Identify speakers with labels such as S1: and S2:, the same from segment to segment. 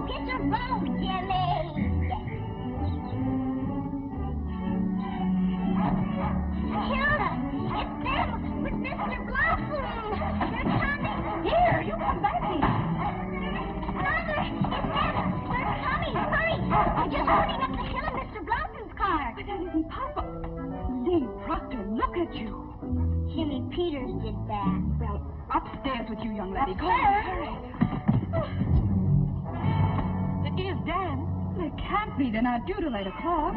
S1: Get your boat, Jimmy! Hilda, it's them with Mr. Blossom. They're coming.
S2: Here, you come back here.
S1: Mother, it's them. They're coming. Hurry. They're just running up the hill in Mr. Blossom's car.
S2: But that isn't Papa. Lee Proctor, look at you.
S1: Jimmy Peters did that.
S2: Well, upstairs with you, young lady. Go on,
S1: Upstairs?
S2: hurry. It is Dan. It can't be. They're not due till 8 o'clock.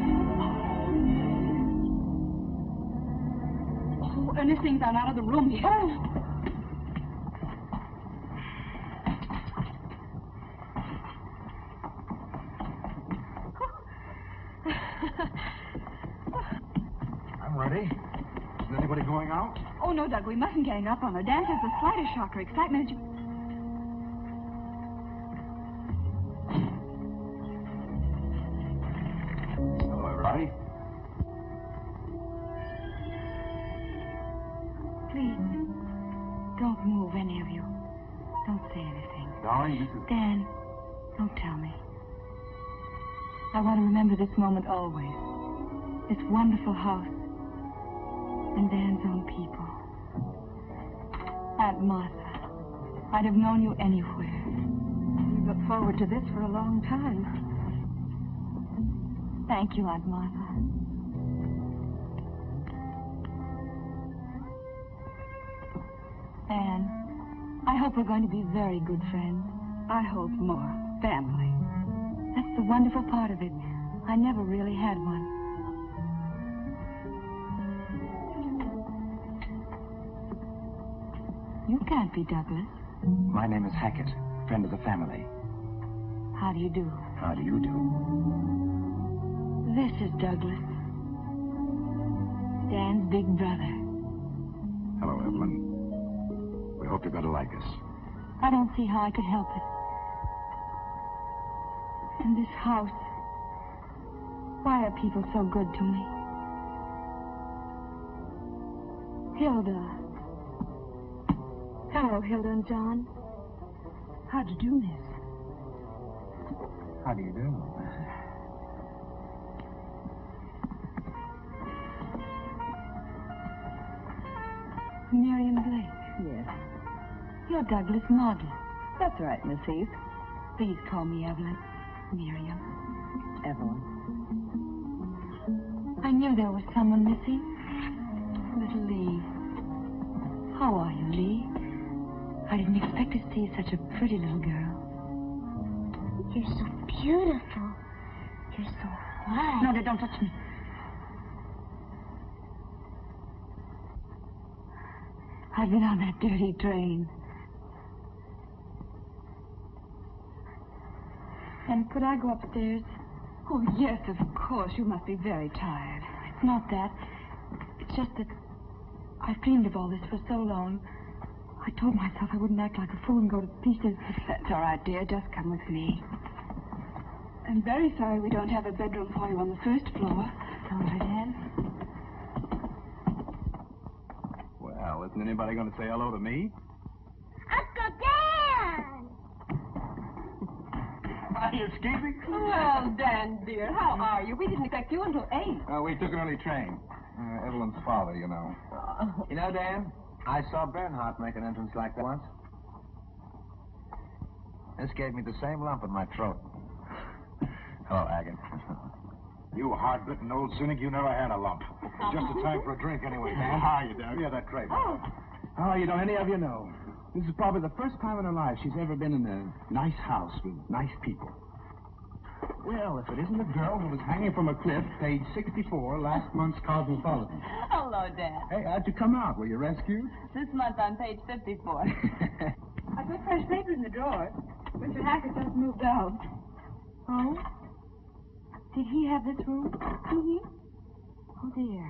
S2: Oh, Ernestine's gone out of the room here. Oh.
S3: I'm ready. Is anybody going out?
S2: Oh, no, Doug, we mustn't gang up on her. Dan has the slightest shock or excitement.
S3: Hello, everybody.
S2: Please, don't move, any of you. Don't say anything.
S3: Darling, this is...
S2: Dan, don't tell me. I want to remember this moment always. This wonderful house. And Dan's own people. Aunt Martha, I'd have known you anywhere. We've looked forward to this for a long time. Thank you, Aunt Martha. Anne, I hope we're going to be very good friends. I hope more. Family. That's the wonderful part of it. I never really had one. You can't be Douglas.
S3: My name is Hackett, friend of the family.
S2: How do you do?
S3: How do you do?
S2: This is Douglas. Dan's big brother.
S3: Hello, Evelyn. We hope you're going to like us.
S2: I don't see how I could help it. And this house. Why are people so good to me? Hilda. Hello, Hilda and John. How'd you do, miss?
S3: How do you do?
S2: Miriam Blake.
S4: Yes,
S2: You're Douglas Model.
S4: that's right, Miss Heath.
S2: Please call me Evelyn. Miriam.
S4: Evelyn.
S2: I knew there was someone missing. Little Lee. How are you, Lee? I didn't expect to see such a pretty little girl.
S1: You're so beautiful. You're so white.
S2: No, don't touch me. I've been on that dirty train. And could I go upstairs? Oh, yes, of course. You must be very tired. It's not that. It's just that I've dreamed of all this for so long. I told myself I wouldn't act like a fool and go to pieces. That's all right, dear. Just come with me. I'm very sorry we don't have a bedroom for you on the first floor. All right, Anne.
S3: Well, isn't anybody going to say hello to me?
S1: Uncle Dan!
S3: Are you escaping?
S4: Well, Dan, dear, how are you? We didn't expect you until 8.
S3: We took an early train. Evelyn's father, you know.
S5: You know, Dan, I saw Bernhardt make an entrance like that once. This gave me the same lump in my throat.
S3: Hello, Hackett. You hard-bitten old cynic, you never had a lump. It's just a time for a drink anyway, man. How are you, Doug? Yeah, that's right.
S6: Oh, you don't any of you know. This is probably the first time in her life she's ever been in a nice house with nice people. Well, if it isn't the girl who was hanging from a cliff, page 64, last month's Cosmopolitan.
S4: Hello, Dan.
S6: Hey, how'd you come out? Were you rescued?
S4: This month on page 54.
S2: I put fresh paper in the drawer. Mr. Hackett just moved out. Oh? Did he have this room? Mm-hmm. Oh, dear.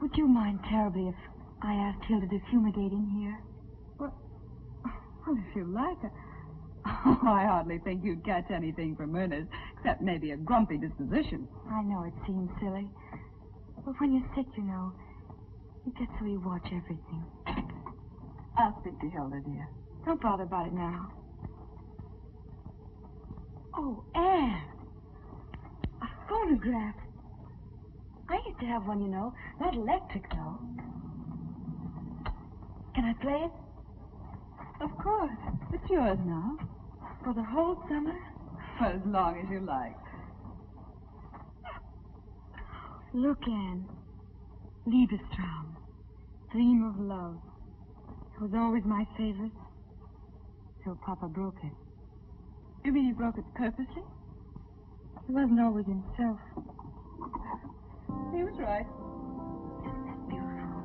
S2: Would you mind terribly if I asked Hilda to fumigate in here?
S4: Well, if you like. Oh, I hardly think you'd catch anything from Ernest, except maybe a grumpy disposition.
S2: I know it seems silly. But when you're sick, you know, you get so you watch everything.
S4: I'll speak to Hilda, dear.
S2: Don't bother about it now. Oh, Anne. A phonograph. I used to have one, you know. Not electric, though. Can I play it?
S4: Of course. It's yours now.
S2: For the whole summer?
S4: For as long as you like.
S2: Look, Anne. Liebestraum. Dream of love. It was always my favorite. Till Papa broke it.
S4: You mean he broke it purposely?
S2: He wasn't always himself.
S4: He was right.
S2: Isn't that beautiful?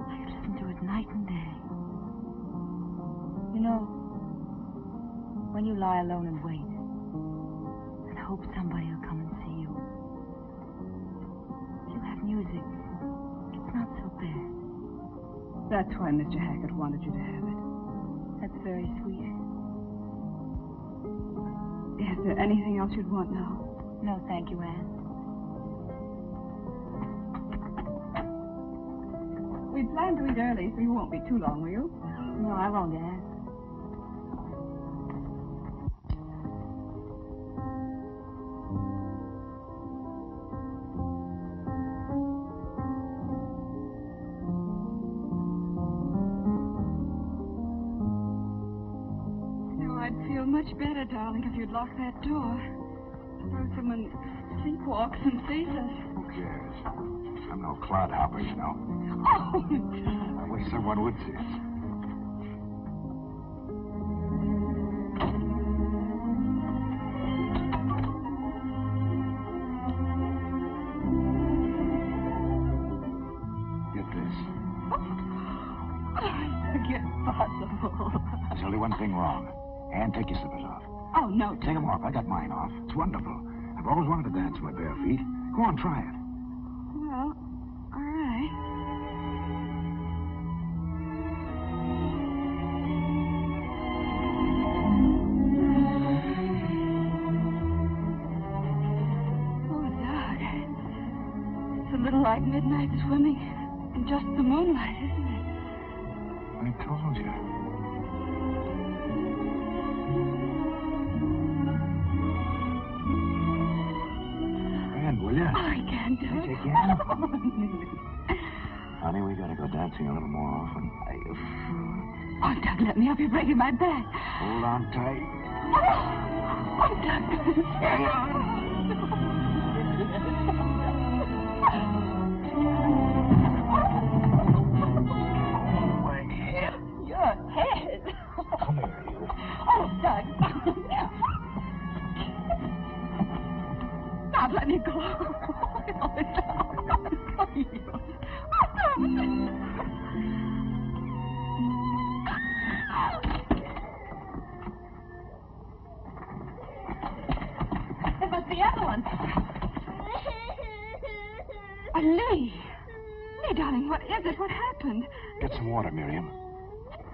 S2: I could listen to it night and day. You know, when you lie alone and wait, and hope somebody will come and see you, if you have music, it's not so bad.
S4: That's why Mr. Hackett wanted you to have it.
S2: That's very sweet.
S4: Is there anything else you'd want now?
S2: No, thank you, Anne.
S4: We planned to eat early, so you won't be too long, will you?
S2: No, I won't, Anne.
S4: I'd feel much better, darling, if you'd lock that door. Suppose someone sleepwalks and sees us.
S3: Who cares? I'm no clodhopper, you know.
S4: Oh,
S3: I wish someone would see us. Get this.
S4: Forget possible.
S3: There's only one thing wrong. Anne, take your slippers off.
S4: Oh, no.
S3: Take them off. I got mine off. It's wonderful. I've always wanted to dance with my bare feet. Go on, try it.
S4: Well, all right. Oh, Doug. It's a little like midnight swimming in just the moonlight, isn't it?
S3: I told you. Will you?
S4: Oh, I can't do it.
S3: You can? Honey, we gotta go dancing a little more often.
S4: Oh, Doug, let me help you breaking my back.
S3: Hold on tight.
S4: Oh, Doug.
S3: My head.
S4: Your head.
S3: Come here, you.
S4: Oh, Doug. Stop, let me go. It must be Evelyn. Lee. Lee, darling, what is it? What happened?
S3: Get some water, Miriam.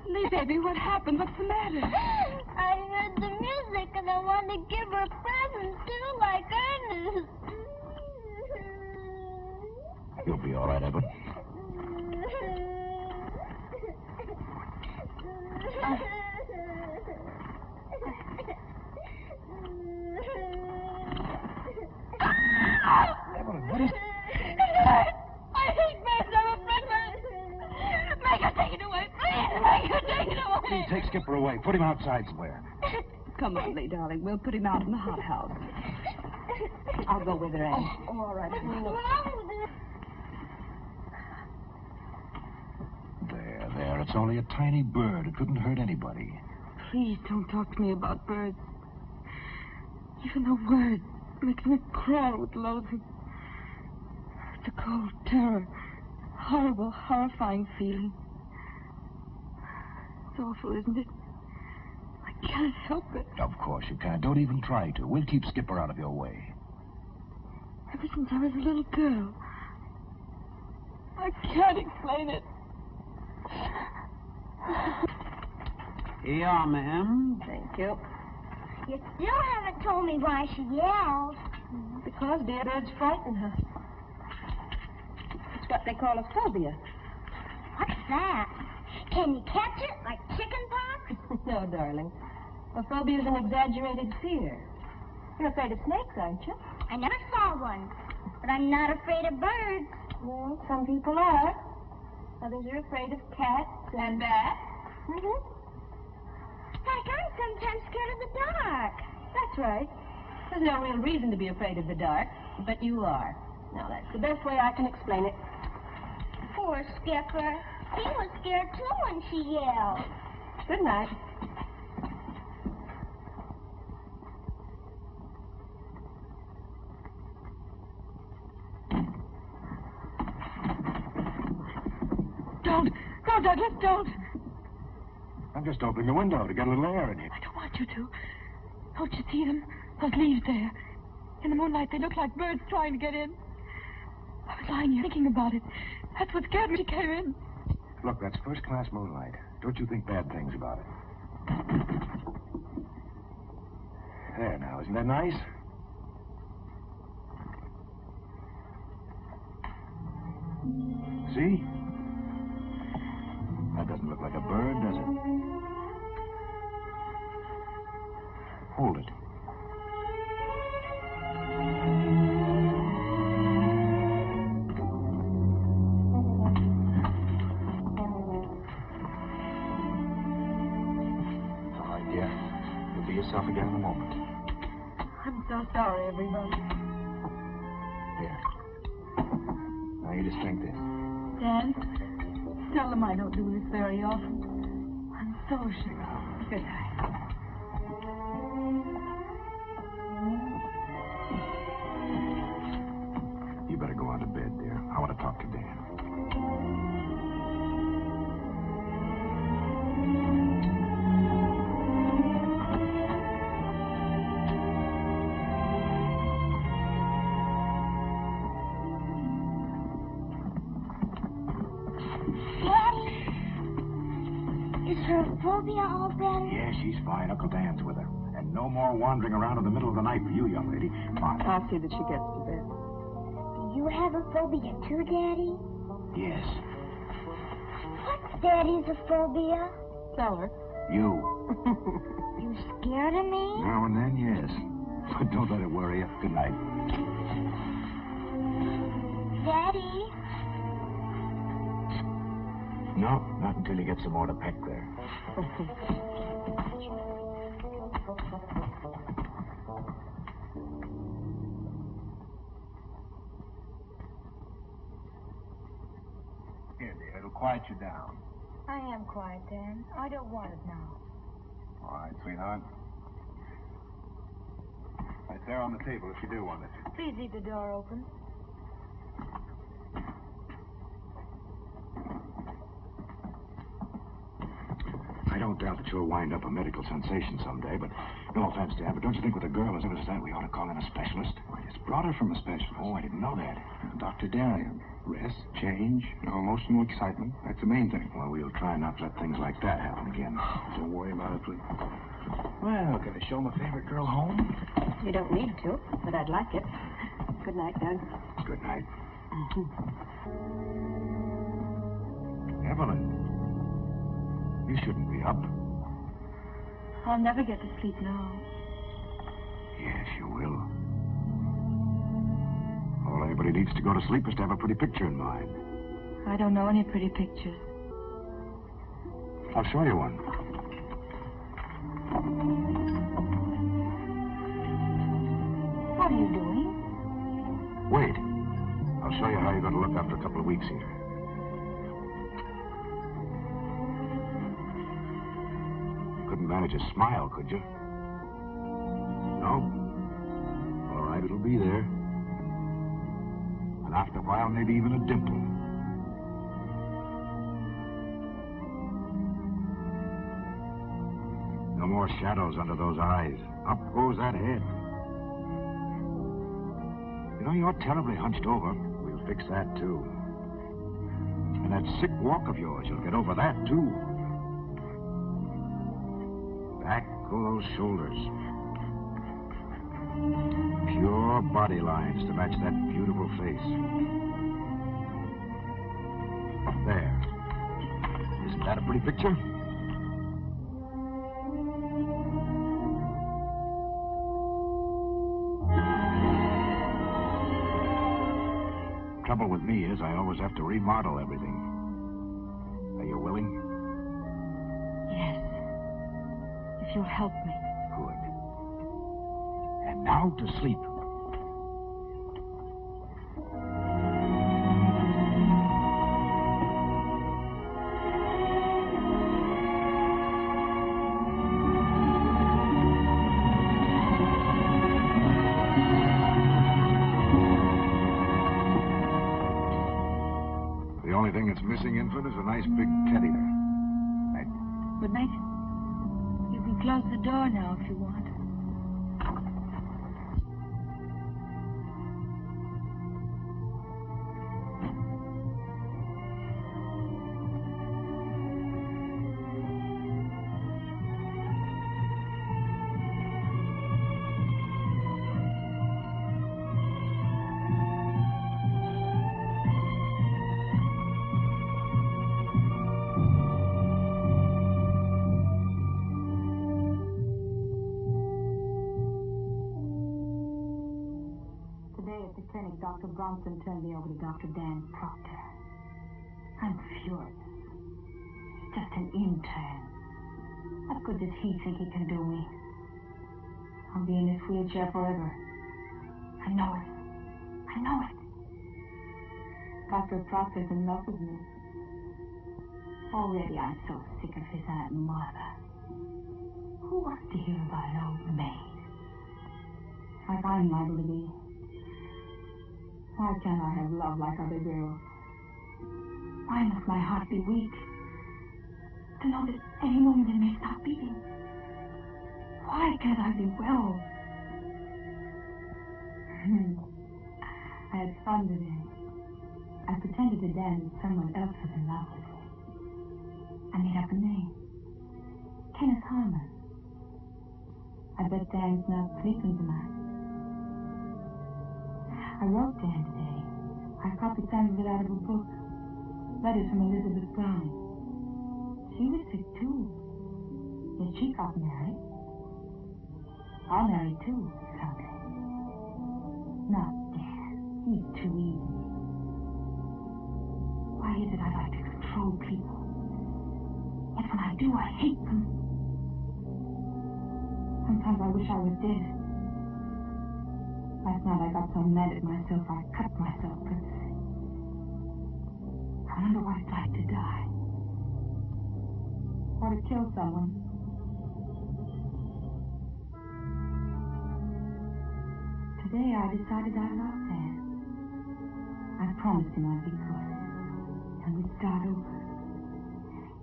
S4: Lee, baby, what happened? What's the matter?
S1: I heard the music and I want to give her a present too, like Ernest.
S3: You'll be all right, Evan. Evelyn, what is...
S1: I hate birds. I'm afraid of birds. Make her take it away, please. Make her take it away.
S3: Lee, take Skipper away. Put him outside somewhere.
S4: Come on, Lee, darling. We'll put him out in the hothouse.
S2: I'll go with her, Anne.
S4: Oh, all right.
S1: What's wrong with her?
S3: There. It's only a tiny bird. It couldn't hurt anybody.
S2: Please don't talk to me about birds. Even the word makes me crawl with loathing. It's a cold terror. Horrible, horrifying feeling. It's awful, isn't it? I can't help it.
S3: Of course you can. Don't even try to. We'll keep Skipper out of your way.
S2: Ever since I was a little girl. I can't explain it.
S5: Here you are, ma'am.
S2: Thank you.
S1: You still haven't told me why she yells.
S2: Because dear birds frighten her. It's what they call a phobia.
S1: What's that? Can you catch it like chicken pox?
S2: No, darling. A phobia is an exaggerated fear. You're afraid of snakes, aren't you?
S1: I never saw one, but I'm not afraid of birds.
S2: Well, some people are. Others are afraid of cats and bats.
S1: Mm-hmm. Heck, I'm sometimes scared of the dark.
S2: That's right. There's no real reason to be afraid of the dark, but you are. Now, that's the best way I can explain it.
S1: Poor Skipper. He was scared, too, when she yelled.
S2: Good night.
S4: Don't, Douglas, don't.
S3: I'm just opening the window to get a little air in here.
S4: I don't want you to. Don't you see them? Those leaves there. In the moonlight, they look like birds trying to get in. I was lying here thinking about it. That's what scared me. She came in.
S3: Look, that's first-class moonlight. Don't you think bad things about it? There now, isn't that nice? See? That doesn't look like a bird, does it? Hold it. All right, dear. You'll be yourself again in a moment.
S4: I'm so sorry, everybody.
S3: Here. Now you just drink this.
S4: Dan, tell them I don't do this very often. I'm so sure. Good night.
S3: You better go on to bed, dear. I want to talk to Dan.
S1: Daddy, is her phobia all better?
S3: Yeah, she's fine. Uncle Dan's with her. And no more wandering around in the middle of the night for you, young lady. Fine.
S4: I'll see that she gets to bed.
S1: Do you have a phobia too, Daddy?
S3: Yes.
S1: What's Daddy's phobia?
S4: Tell her.
S3: You.
S1: You scared of me?
S3: Now and then, yes. But don't let it worry you. Good night.
S1: Daddy?
S3: No, not until you get some more to peck there.
S5: Here, dear, it'll quiet you down.
S2: I am quiet, Dan. I don't want it now.
S5: All right, sweetheart. Right there on the table if you do want it.
S2: Please leave the door open.
S3: I don't doubt that you'll wind up a medical sensation someday, but no offense, Dan, but don't you think with a girl as ill as that, we ought to call in a specialist?
S6: I just brought her from a specialist.
S3: Oh, I didn't know that.
S6: Dr. Darien. Rest, change, emotional excitement. That's the main thing.
S3: Well, we'll try not to let things like that happen again.
S6: Don't worry about it, please. Well, can I show my favorite girl home?
S2: You don't need to, but I'd like it. Good night, Doug.
S3: Good night. Evelyn, you shouldn't be up.
S2: I'll never get to sleep now.
S3: Yes, you will. All anybody needs to go to sleep is to have a pretty picture in mind.
S2: I don't know any pretty pictures.
S3: I'll show you one.
S2: What are you doing?
S3: Wait. I'll show you how you're going to look after a couple of weeks here. Couldn't manage a smile, could you? No? All right, it'll be there. And after a while, maybe even a dimple. No more shadows under those eyes. Up goes that head. You know, you're terribly hunched over. We'll fix that, too. And that sick walk of yours, you'll get over that, too. Back go those shoulders. Pure body lines to match that beautiful face. There. Isn't that a pretty picture? Trouble with me is I always have to remodel everything. Are you willing?
S2: Yes. If you'll help me.
S3: Good. And now to sleep. The only thing that's missing, Infant, is a nice big teddy bear. Night.
S2: Good night. You can close the door now if you want.
S7: Today at the clinic, Dr. Bronson turned me over to Dr. Dan Proctor. I'm furious. He's just an intern. What good does he think he can do me? I'll be in this wheelchair forever. I know it. I know it. Dr. Proctor's in love with me. Already I'm so sick of his Aunt Martha. Who wants to hear about an old maid? Like I'm liable to be. Why can't I have love like other girls? Why must my heart be weak? To know that any moment it may stop beating. Why can't I be well? I had fun today. I pretended to Dan that someone else was in love with me. I made up a name. Kenneth Harmon. I bet Dan's not sleeping tonight. I wrote Dan today. I copied some of it out of a book. Letters from Elizabeth Browning. She was sick, too. Yet she got married. I'll marry, too, someday. Not Dan. He's too easy. Why is it I like to control people? Yet when I do, I hate them. Sometimes I wish I was dead. Last night I got so mad at myself I cut myself purposely. I wonder what it's like to die. Or to kill someone. Today I decided I loved Dan. I promised him I'd be good. And we'd start over.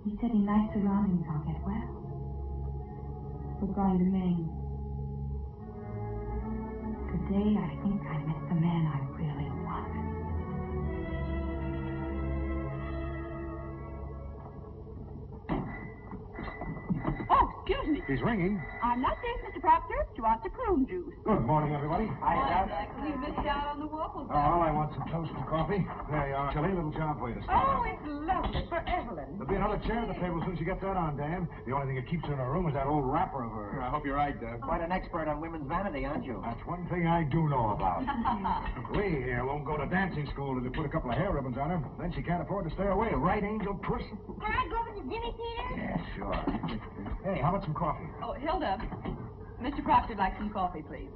S7: He said in nice surroundings I'll get well. We're going to Maine. Today, I think I met the man I really want.
S4: Oh, excuse me.
S3: He's ringing.
S4: I'm not safe, Mr. Proctor. She wants a prune juice.
S3: Good morning, everybody.
S4: You missed out on the waffles.
S3: Oh, I want some toast and coffee. There you are. Chilly, little job for you to start.
S4: Oh, it's lovely for Evelyn.
S3: There'll be another chair at the table as soon as you get that on, Dan. The only thing that keeps her in her room is that old wrapper of hers.
S6: I hope you're right, Doug.
S5: Quite an expert on women's vanity, aren't you?
S3: That's one thing I do know about. We here won't go to dancing school till they put a couple of hair ribbons on her. Then she can't afford to stay away. Right, Angel Puss?
S1: Can I go with the Jimmy Peter?
S3: Yeah, sure. Hey, how about some coffee?
S4: Oh, Hilda. Mr. Proctor'd like some coffee, please.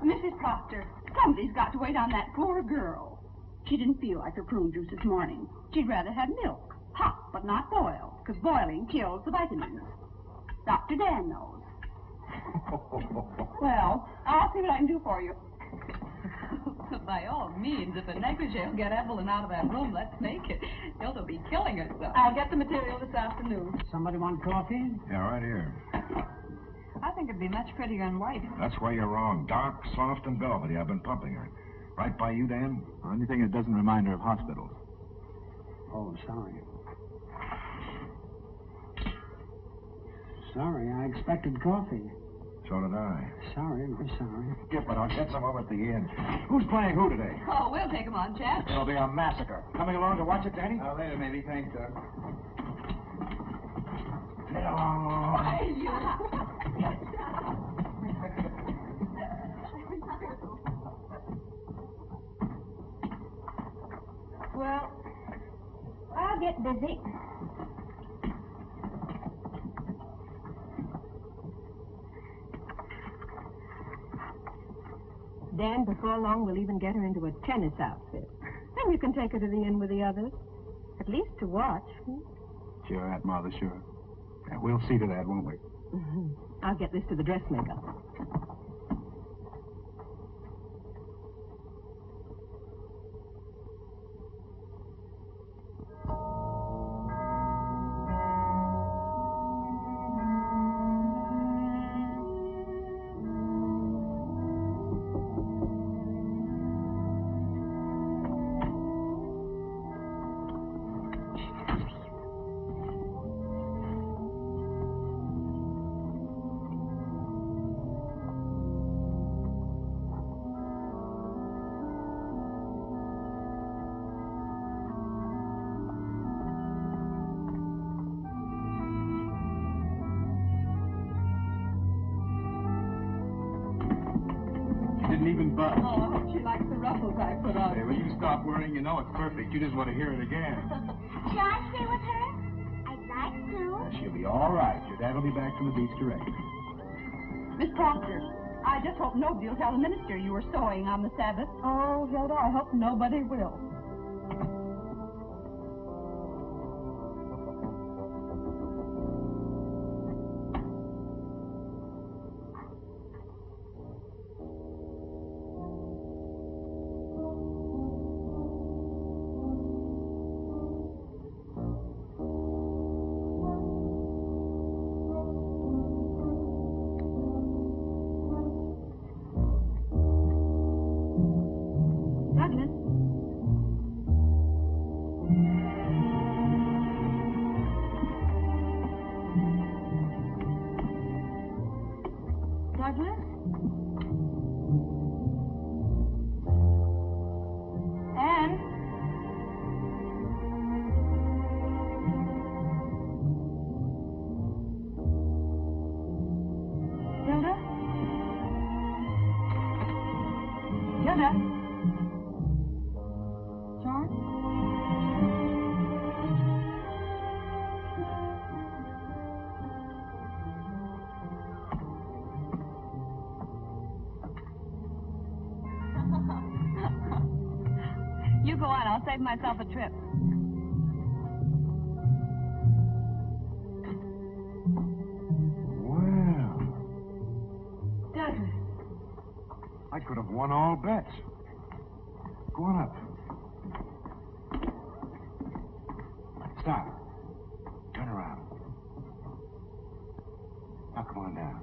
S4: Mrs. Proctor, somebody's got to wait on that poor girl. She didn't feel like her prune juice this morning. She'd rather have milk. Hot, but not boiled, because boiling kills the vitamins. Dr. Dan knows. Well, I'll see what I can do for you.
S8: By all means, if a negligee will get Evelyn out of that room, let's make it. Hilda will be killing herself.
S4: I'll get the material this afternoon.
S6: Somebody want coffee?
S3: Yeah, right here.
S8: I think it'd be much prettier in white.
S3: That's where you're wrong. Dark, soft, and velvety. I've been pumping her. Right by you, Dan?
S6: Anything that doesn't remind her of hospitals. Oh, sorry. Sorry, I expected coffee.
S3: So did I.
S6: Sorry, I'm sorry.
S3: Skip it. I'll get some over at the inn. Who's playing who today?
S8: Oh, we'll take 'em on, Chad.
S3: It'll be a massacre. Coming along to watch it, Danny?
S6: Later, maybe. Thanks, Doug.
S3: Hello.
S8: Hey, you.
S9: Dan, before long, we'll even get her into a tennis outfit. Then you can take her to the inn with the others. At least to watch.
S6: Sure, Aunt Martha, sure. Yeah, we'll see to that, won't we?
S9: Mm-hmm. I'll get this to the dressmaker.
S6: Didn't even budge.
S8: Oh, I hope she likes the ruffles I put on.
S6: Hey, when you stop worrying, you know it's perfect. You just want to hear it again.
S1: Shall I stay with her? I'd like to.
S6: She'll be all right. Your dad will be back from the beach directly.
S8: Miss Proctor, I just hope nobody will tell the minister you were sewing on the Sabbath. Oh, Hilda, I hope nobody will.
S2: Douglas? Douglas?
S8: Anne?
S2: Hilda? Hilda? John?
S8: You go on. I'll save myself a trip.
S3: Well,
S2: Douglas.
S3: I could have won all bets. Go on up. Stop. Turn around. Now come on down.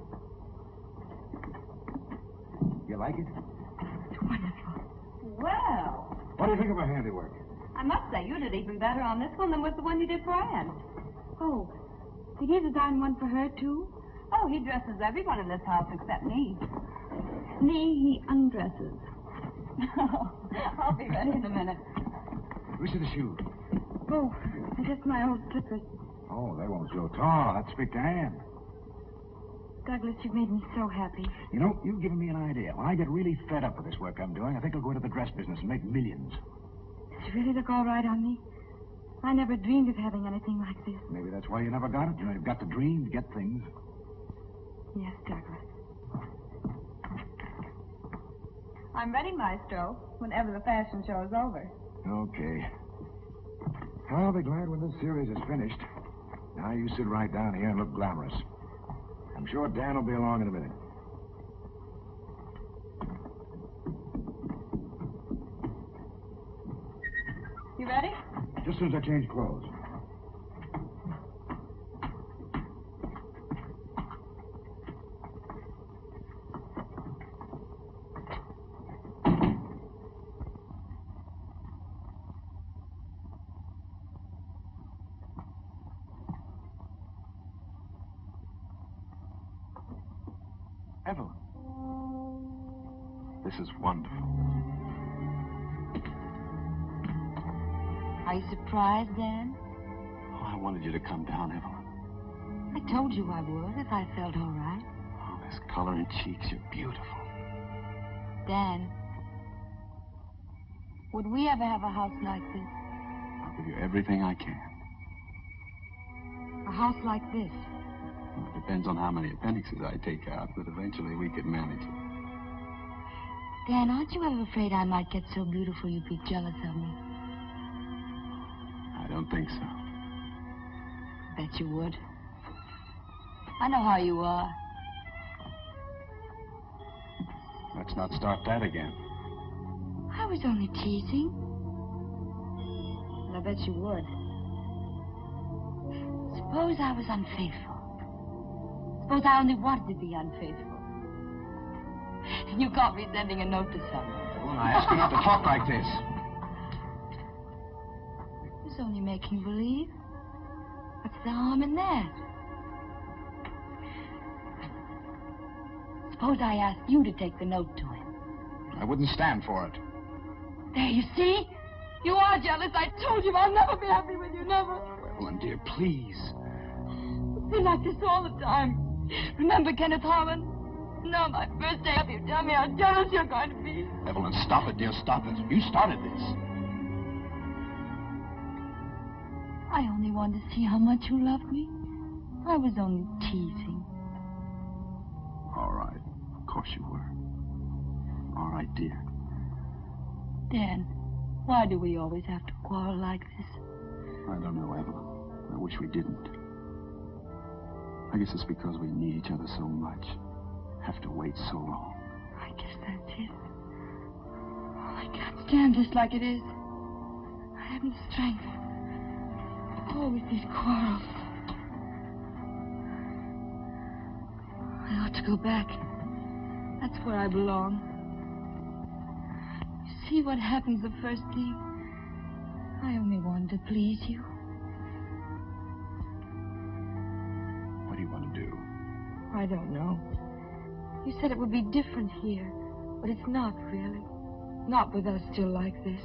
S3: You like it?
S8: Well,
S3: What do you think of our handiwork?
S8: I must say you did even better on this one than with the one you did for Anne.
S2: Oh, did he design one for her, too?
S8: Oh, he dresses everyone in this house except me.
S2: Me, he undresses.
S8: I'll be ready in a minute.
S3: Which are the shoes?
S2: Oh, they're just my old slippers.
S3: Oh, they won't show tall. That's Speak to Anne.
S2: Douglas, you've made me so happy.
S3: You know, you've given me an idea. When I get really fed up with this work I'm doing, I think I'll go into the dress business and make millions.
S2: Does it really look all right on me? I never dreamed of having anything like this.
S3: Maybe that's why you never got it. You know, you've got to dream to get things.
S2: Yes, Douglas.
S8: I'm ready, Maestro, whenever the fashion show is over.
S3: Okay. I'll be glad when this series is finished. Now you sit right down here and look glamorous. I'm sure Dan will be along in a minute.
S8: You ready?
S3: Just as soon as I change clothes. Evelyn. This is wonderful.
S7: Are you surprised, Dan?
S3: Oh, I wanted you to come down, Evelyn.
S7: I told you I would if I felt all right.
S3: Oh, this color in cheeks, you're beautiful.
S7: Dan, would we ever have a house like this?
S3: I'll give you everything I can.
S7: A house like this?
S3: Well, it depends on how many appendixes I take out, but eventually we could manage it.
S2: Dan, aren't you ever afraid I might get so beautiful you'd be jealous of me?
S6: I don't think so.
S2: Bet you would. I know how you are.
S6: Let's not start that again.
S2: I was only teasing. But I bet you would. Suppose I was unfaithful. Suppose I only wanted to be unfaithful. And you caught me sending a note to someone.
S6: Well, I asked you not to talk like this.
S2: It was only making believe. What's the harm in that? Suppose I asked you to take the note to him.
S6: I wouldn't stand for it.
S2: There, you see? You are jealous. I told you I'll never be happy with you, never.
S6: Evelyn, dear, please.
S2: It's been like this all the time. Remember Kenneth Harmon? No, my first day up, you tell me how jealous you're going to be.
S6: Evelyn, stop it, dear, stop it. You started this.
S2: I only wanted to see how much you loved me. I was only teasing.
S6: All right. Of course you were. All right, dear.
S2: Dan, why do we always have to quarrel like this?
S6: I don't know, Evelyn. I wish we didn't. I guess it's because we need each other so much. Have to wait so long.
S2: I guess that's it. I can't stand this like it is. I haven't strength. Always these quarrels. I ought to go back. That's where I belong. You see what happens the first day? I only wanted to please you.
S6: What do you want to do?
S2: I don't know. You said it would be different here, but it's not really. Not with us still like this.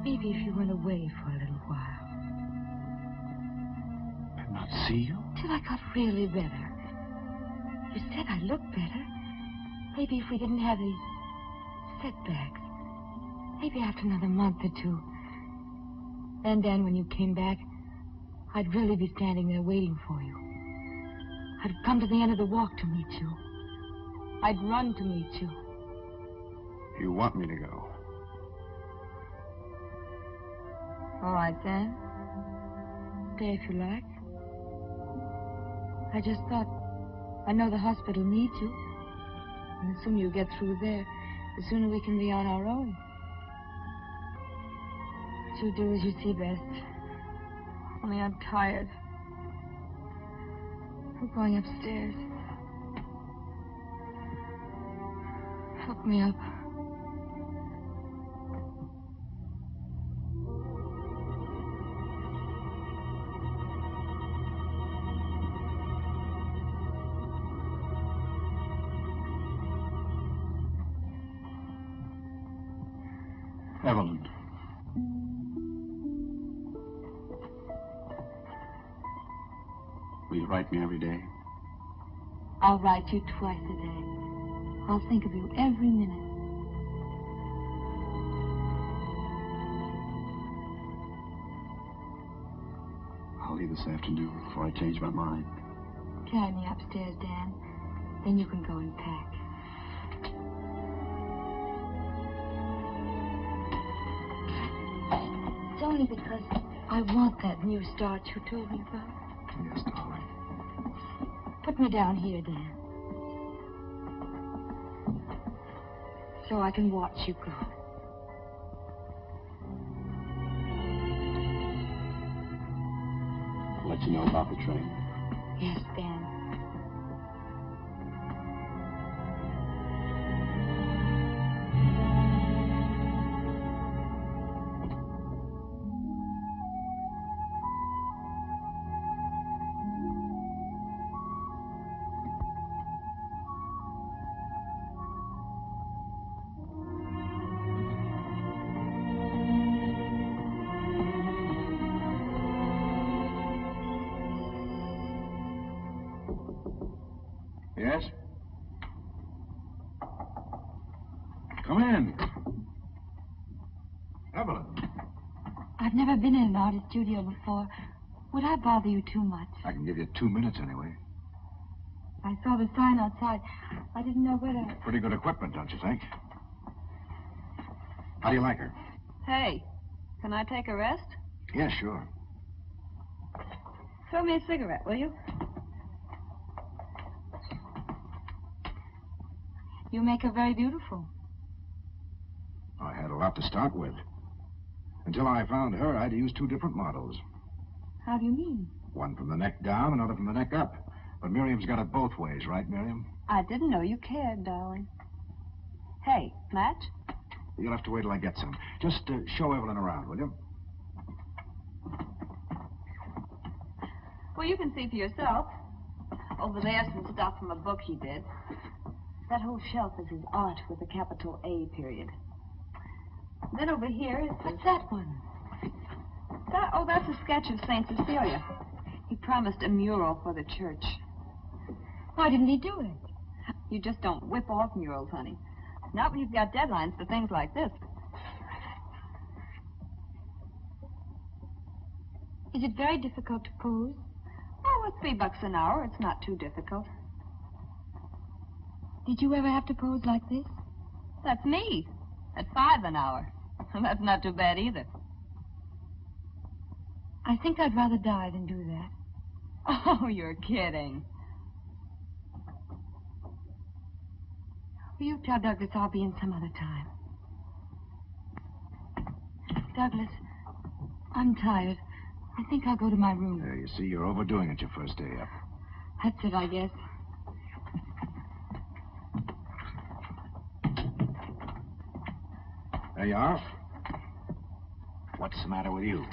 S2: Maybe if you went away for a little while.
S6: And not see you?
S2: Till I got really better. You said I looked better. Maybe if we didn't have these setbacks. Maybe after another month or two. Then, when you came back, I'd really be standing there waiting for you. I'd come to the end of the walk to meet you. I'd run to meet you.
S6: You want me to go?
S2: All right, then. Stay if you like. I just thought, I know the hospital needs you. And the sooner you get through there, the sooner we can be on our own. You do as you see best. Only I'm tired. I'm going upstairs. Help me up.
S6: Evelyn. Will you write me every day?
S2: I'll write you twice a day. I'll think of you every minute.
S6: I'll leave this afternoon before I change my mind.
S2: Carry me upstairs, Dan. Then you can go and pack. It's only because I want that new start you told me about.
S6: Yes, darling.
S2: Put me down here, Dan. So I can watch you go.
S6: I'll let you know about the train.
S2: Yes, Dan.
S6: Yes? Come in. Evelyn.
S2: I've never been in an artist studio before. Would I bother you too much?
S3: I can give you 2 minutes anyway.
S2: I saw the sign outside. I didn't know whether...
S3: Pretty good equipment, don't you think? How do you like her?
S4: Hey, can I take a rest?
S3: Yeah, sure.
S4: Throw me a cigarette, will you?
S2: You make her very beautiful.
S3: I had a lot to start with. Until I found her, I had to use 2 different models.
S2: How do you mean?
S3: One from the neck down, another from the neck up. But Miriam's got it both ways, right, Miriam?
S4: I didn't know you cared, darling. Hey, match?
S3: You'll have to wait till I get some. Just show Evelyn around, will you?
S4: Well, you can see for yourself. Over there's some stuff from a book he did. That whole shelf is his art with a capital A period. Then over here is...
S2: What's that one?
S4: That's a sketch of St. Cecilia. He promised a mural for the church.
S2: Why didn't he do it?
S4: You just don't whip off murals, honey. Not when you've got deadlines for things like this.
S2: Is it very difficult to pose?
S4: Oh, it's $3 an hour. It's not too difficult.
S2: Did you ever have to pose like this?
S4: That's me. At $5 an hour. That's not too bad either.
S2: I think I'd rather die than do that.
S4: Oh, you're kidding.
S2: Will you tell Douglas I'll be in some other time? Douglas, I'm tired. I think I'll go to my room.
S3: There, you see, you're overdoing it your first day up.
S2: That's it, I guess.
S3: There you are. What's the matter with you?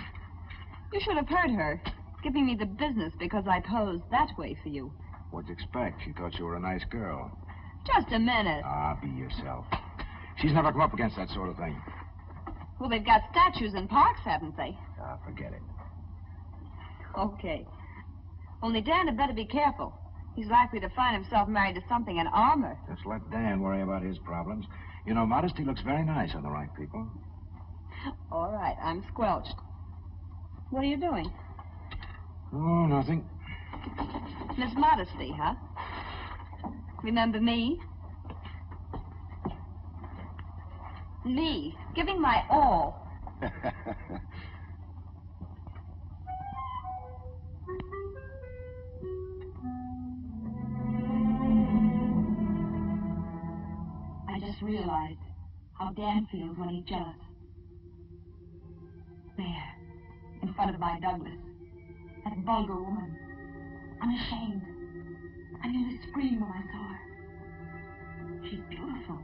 S4: You should have heard her, giving me the business because I posed that way for you.
S3: What'd you expect? She thought you were a nice girl.
S4: Just a minute.
S3: Ah, be yourself. She's never come up against that sort of thing.
S4: Well, they've got statues in parks, haven't they?
S3: Ah, forget it.
S4: Okay. Only Dan had better be careful. He's likely to find himself married to something in armor.
S3: Just let Dan worry about his problems. You know, modesty looks very nice on the right people.
S4: All right, I'm squelched. What are you doing?
S3: Oh, nothing.
S4: Miss Modesty, huh? Remember me? Me, giving my all.
S7: I just realized how Dan feels when he's jealous. There, in front of my Douglas, that vulgar woman, unashamed. I nearly screamed when I saw her. She's beautiful.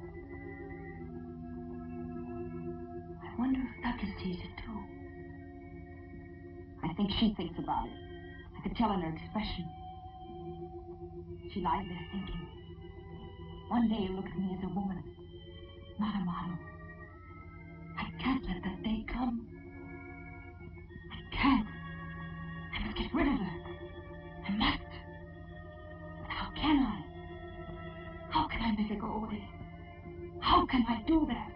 S7: I wonder if Douglas sees it too. I think she thinks about it. I could tell in her expression. She lies there thinking. One day he'll look at me as a woman, not a model. I can't let that day come. I can't. I must get rid of her. I must. But how can I? How can I make her go away? How can I do that?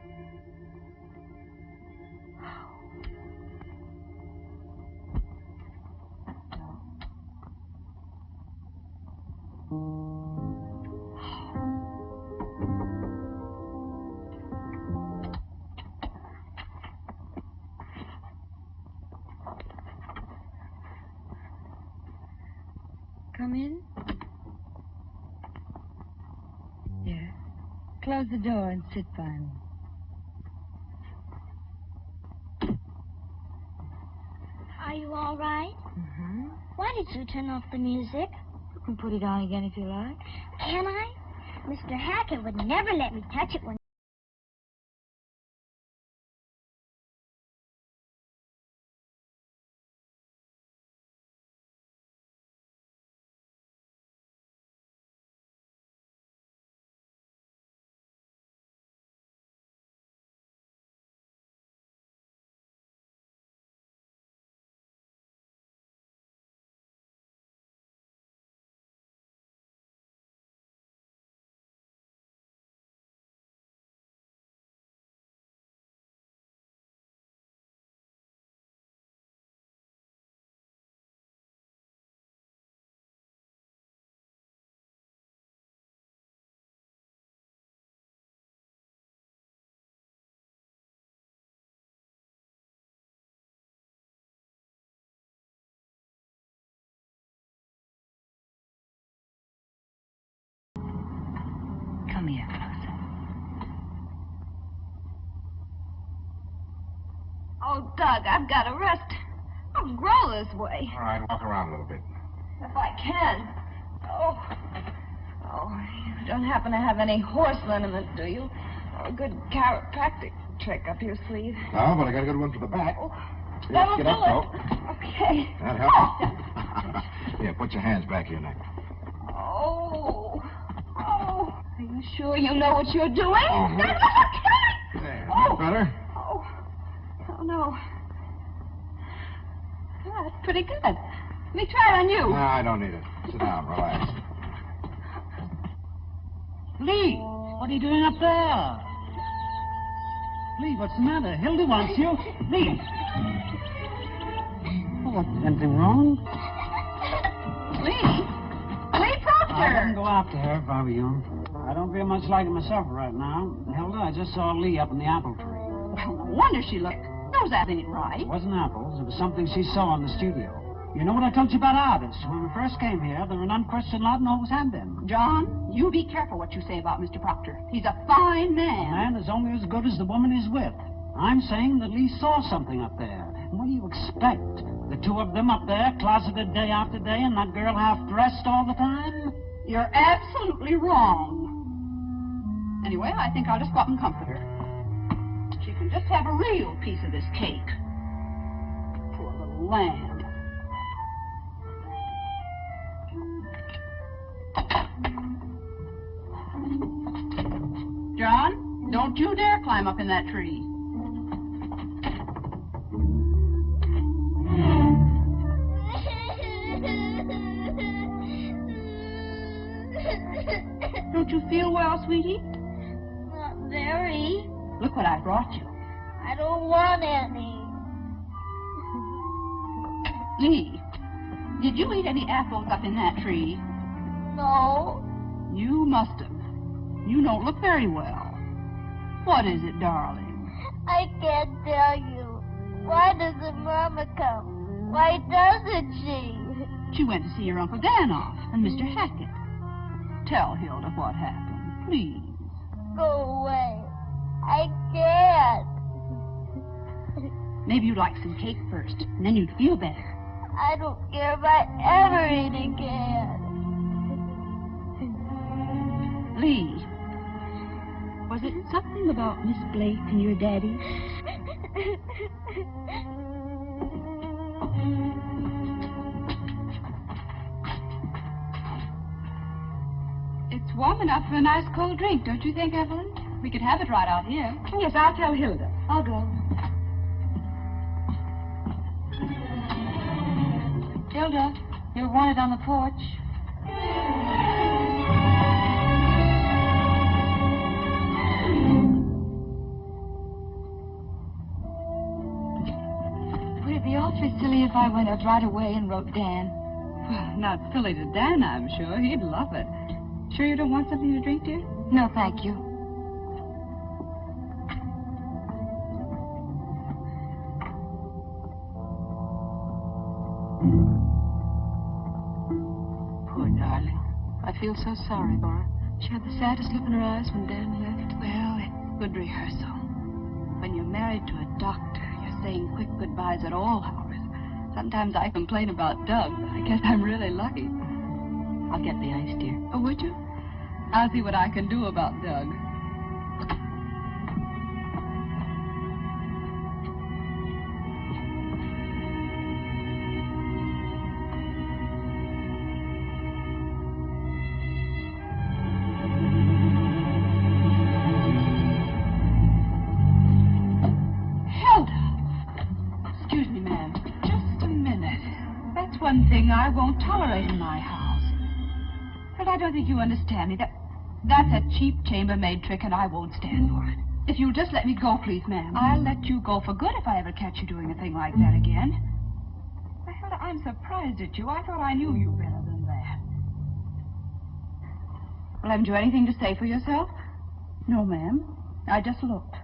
S2: Come in. Yes. Close the door and sit by me.
S1: Are you all right?
S2: Mm-hmm.
S1: Why did you turn off the music?
S2: You can put it on again if you like.
S1: Can I? Mr. Hackett would never let me touch it when
S2: Come here closer.
S4: Oh, Doug, I've got to rest. I'll grow this way.
S3: All right, walk around a little bit.
S4: If I can. Oh, you don't happen to have any horse liniment, do you? Or a good chiropractic trick up your sleeve?
S3: No, but I got a good one for the back.
S4: Oh,
S3: Here,
S4: that'll
S3: get
S4: do
S3: up,
S4: it.
S3: though.
S4: Okay.
S3: That helps. Here, put your hands back your neck.
S4: Oh. Are you sure you know what you're doing?
S3: Oh,
S4: That's
S3: yeah. There, better?
S4: Oh, no. Oh, that's pretty good. Let me try it on you.
S3: No, I don't need it. Sit down, relax.
S10: Lee, what are you doing up there? Lee, what's the matter? Hilda wants you. Lee. Oh, what, anything wrong?
S4: Lee Proctor.
S10: I wouldn't go after her if I were you. I don't feel much like it myself right now. Hilda, I just saw Lee up in the apple tree.
S4: Well, no wonder she looked. Those apples ain't right.
S10: It wasn't apples. It was something she saw in the studio. You know what I told you about artists? When we first came here, they were an unquestioned lot and always have been.
S4: John, you be careful what you say about Mr. Proctor. He's a fine man.
S10: A man is only as good as the woman he's with. I'm saying that Lee saw something up there. And what do you expect? The two of them up there, closeted day after day, and that girl half-dressed all the time?
S4: You're absolutely wrong. Anyway, I think I'll just go up and comfort her. She can just have a real piece of this cake. Poor little lamb. John, don't you dare climb up in that tree. Don't you feel well, sweetie?
S1: Not very.
S4: Look what I brought you.
S1: I don't want any.
S4: Lee, did you eat any apples up in that tree?
S1: No.
S4: You must have. You don't look very well. What is it, darling?
S1: I can't tell you. Why doesn't Mama come? Why doesn't she?
S4: She went to see your Uncle Danoff and Mr. Hackett. Tell Hilda what happened, please.
S1: Go away. I can't.
S4: Maybe you'd like some cake first, and then you'd feel better.
S1: I don't care if I ever eat again.
S4: Lee, was it something about Miss Blake and your daddy? It's warm enough for a nice cold drink, don't you think, Evelyn? We could have it right out here.
S2: Yes, I'll tell Hilda.
S4: I'll go.
S2: Hilda, you're wanted on the porch. Would it be awfully silly if I went up right away and wrote Dan?
S4: Well, not silly to Dan, I'm sure. He'd love it. Sure you don't want something to drink, dear?
S2: No, thank you. Poor darling. I feel so sorry for her. She had the saddest look in her eyes when Dan left.
S4: Well, it's good rehearsal. When you're married to a doctor, you're saying quick goodbyes at all hours. Sometimes I complain about Doug, but I guess I'm really lucky. I'll get the ice, dear. Oh, would you? I'll see what I can do about Doug. One thing I won't tolerate in my house. But I don't think you understand me. That's a cheap chambermaid trick, and I won't stand for it. If you'll just let me go, please, ma'am. I'll let you go for good if I ever catch you doing a thing like that again. Why, Hilda, I'm surprised at you. I thought I knew you better than that. Well, haven't you anything to say for yourself? No, ma'am. I just looked.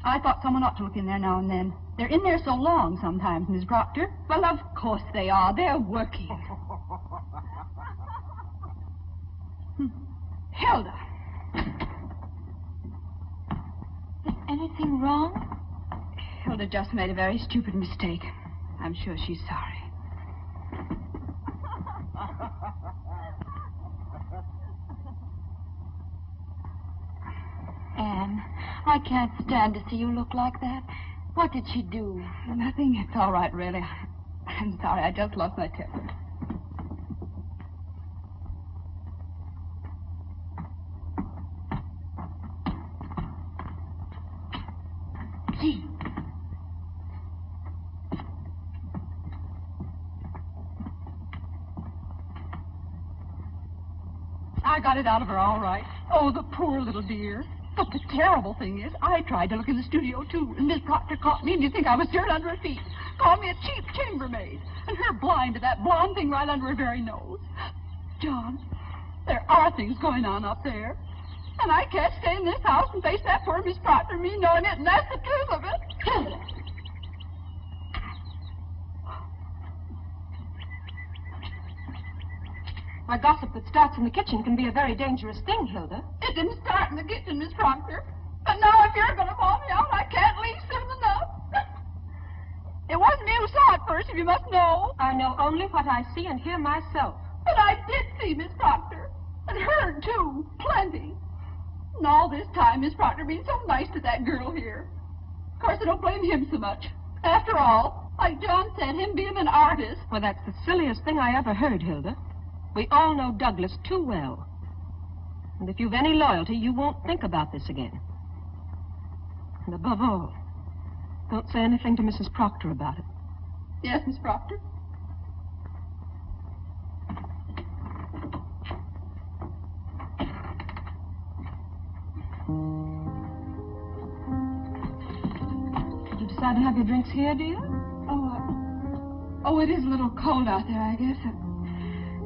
S4: I thought someone ought to look in there now and then. They're in there so long sometimes, Miss Proctor. Well, of course they are. They're working. Hilda,
S2: Is anything wrong?
S4: Hilda just made a very stupid mistake. I'm sure she's sorry.
S2: Anne, I can't stand to see you look like that. What did she do?
S4: Nothing. It's all right, really. I'm sorry. I just lost my temper.
S2: Gee.
S4: I got it out of her all right. Oh, the poor little dear. But the terrible thing is, I tried to look in the studio, too, and Miss Proctor caught me, and you think I was dirt under her feet. Called me a cheap chambermaid, and her blind to that blonde thing right under her very nose. John, there are things going on up there, and I can't stay in this house and face that poor Miss Proctor, me knowing it, and that's the truth of it.
S9: Why, gossip that starts in the kitchen can be a very dangerous thing, Hilda.
S4: It didn't start in the kitchen, Miss Proctor. But now if you're going to bawl me out, I can't leave soon enough. It wasn't me who saw it first, if you must know.
S9: I know only what I see and hear myself.
S4: But I did see Miss Proctor. And heard, too. Plenty. And all this time, Miss Proctor being so nice to that girl here. Of course, I don't blame him so much. After all, like John said, him being an artist.
S9: Well, that's the silliest thing I ever heard, Hilda. We all know Douglas too well. And if you've any loyalty, you won't think about this again. And above all, don't say anything to Mrs. Proctor about it.
S4: Yes, Miss Proctor?
S9: Did you decide to have your drinks here, dear?
S4: Oh, it is a little cold out there, I guess.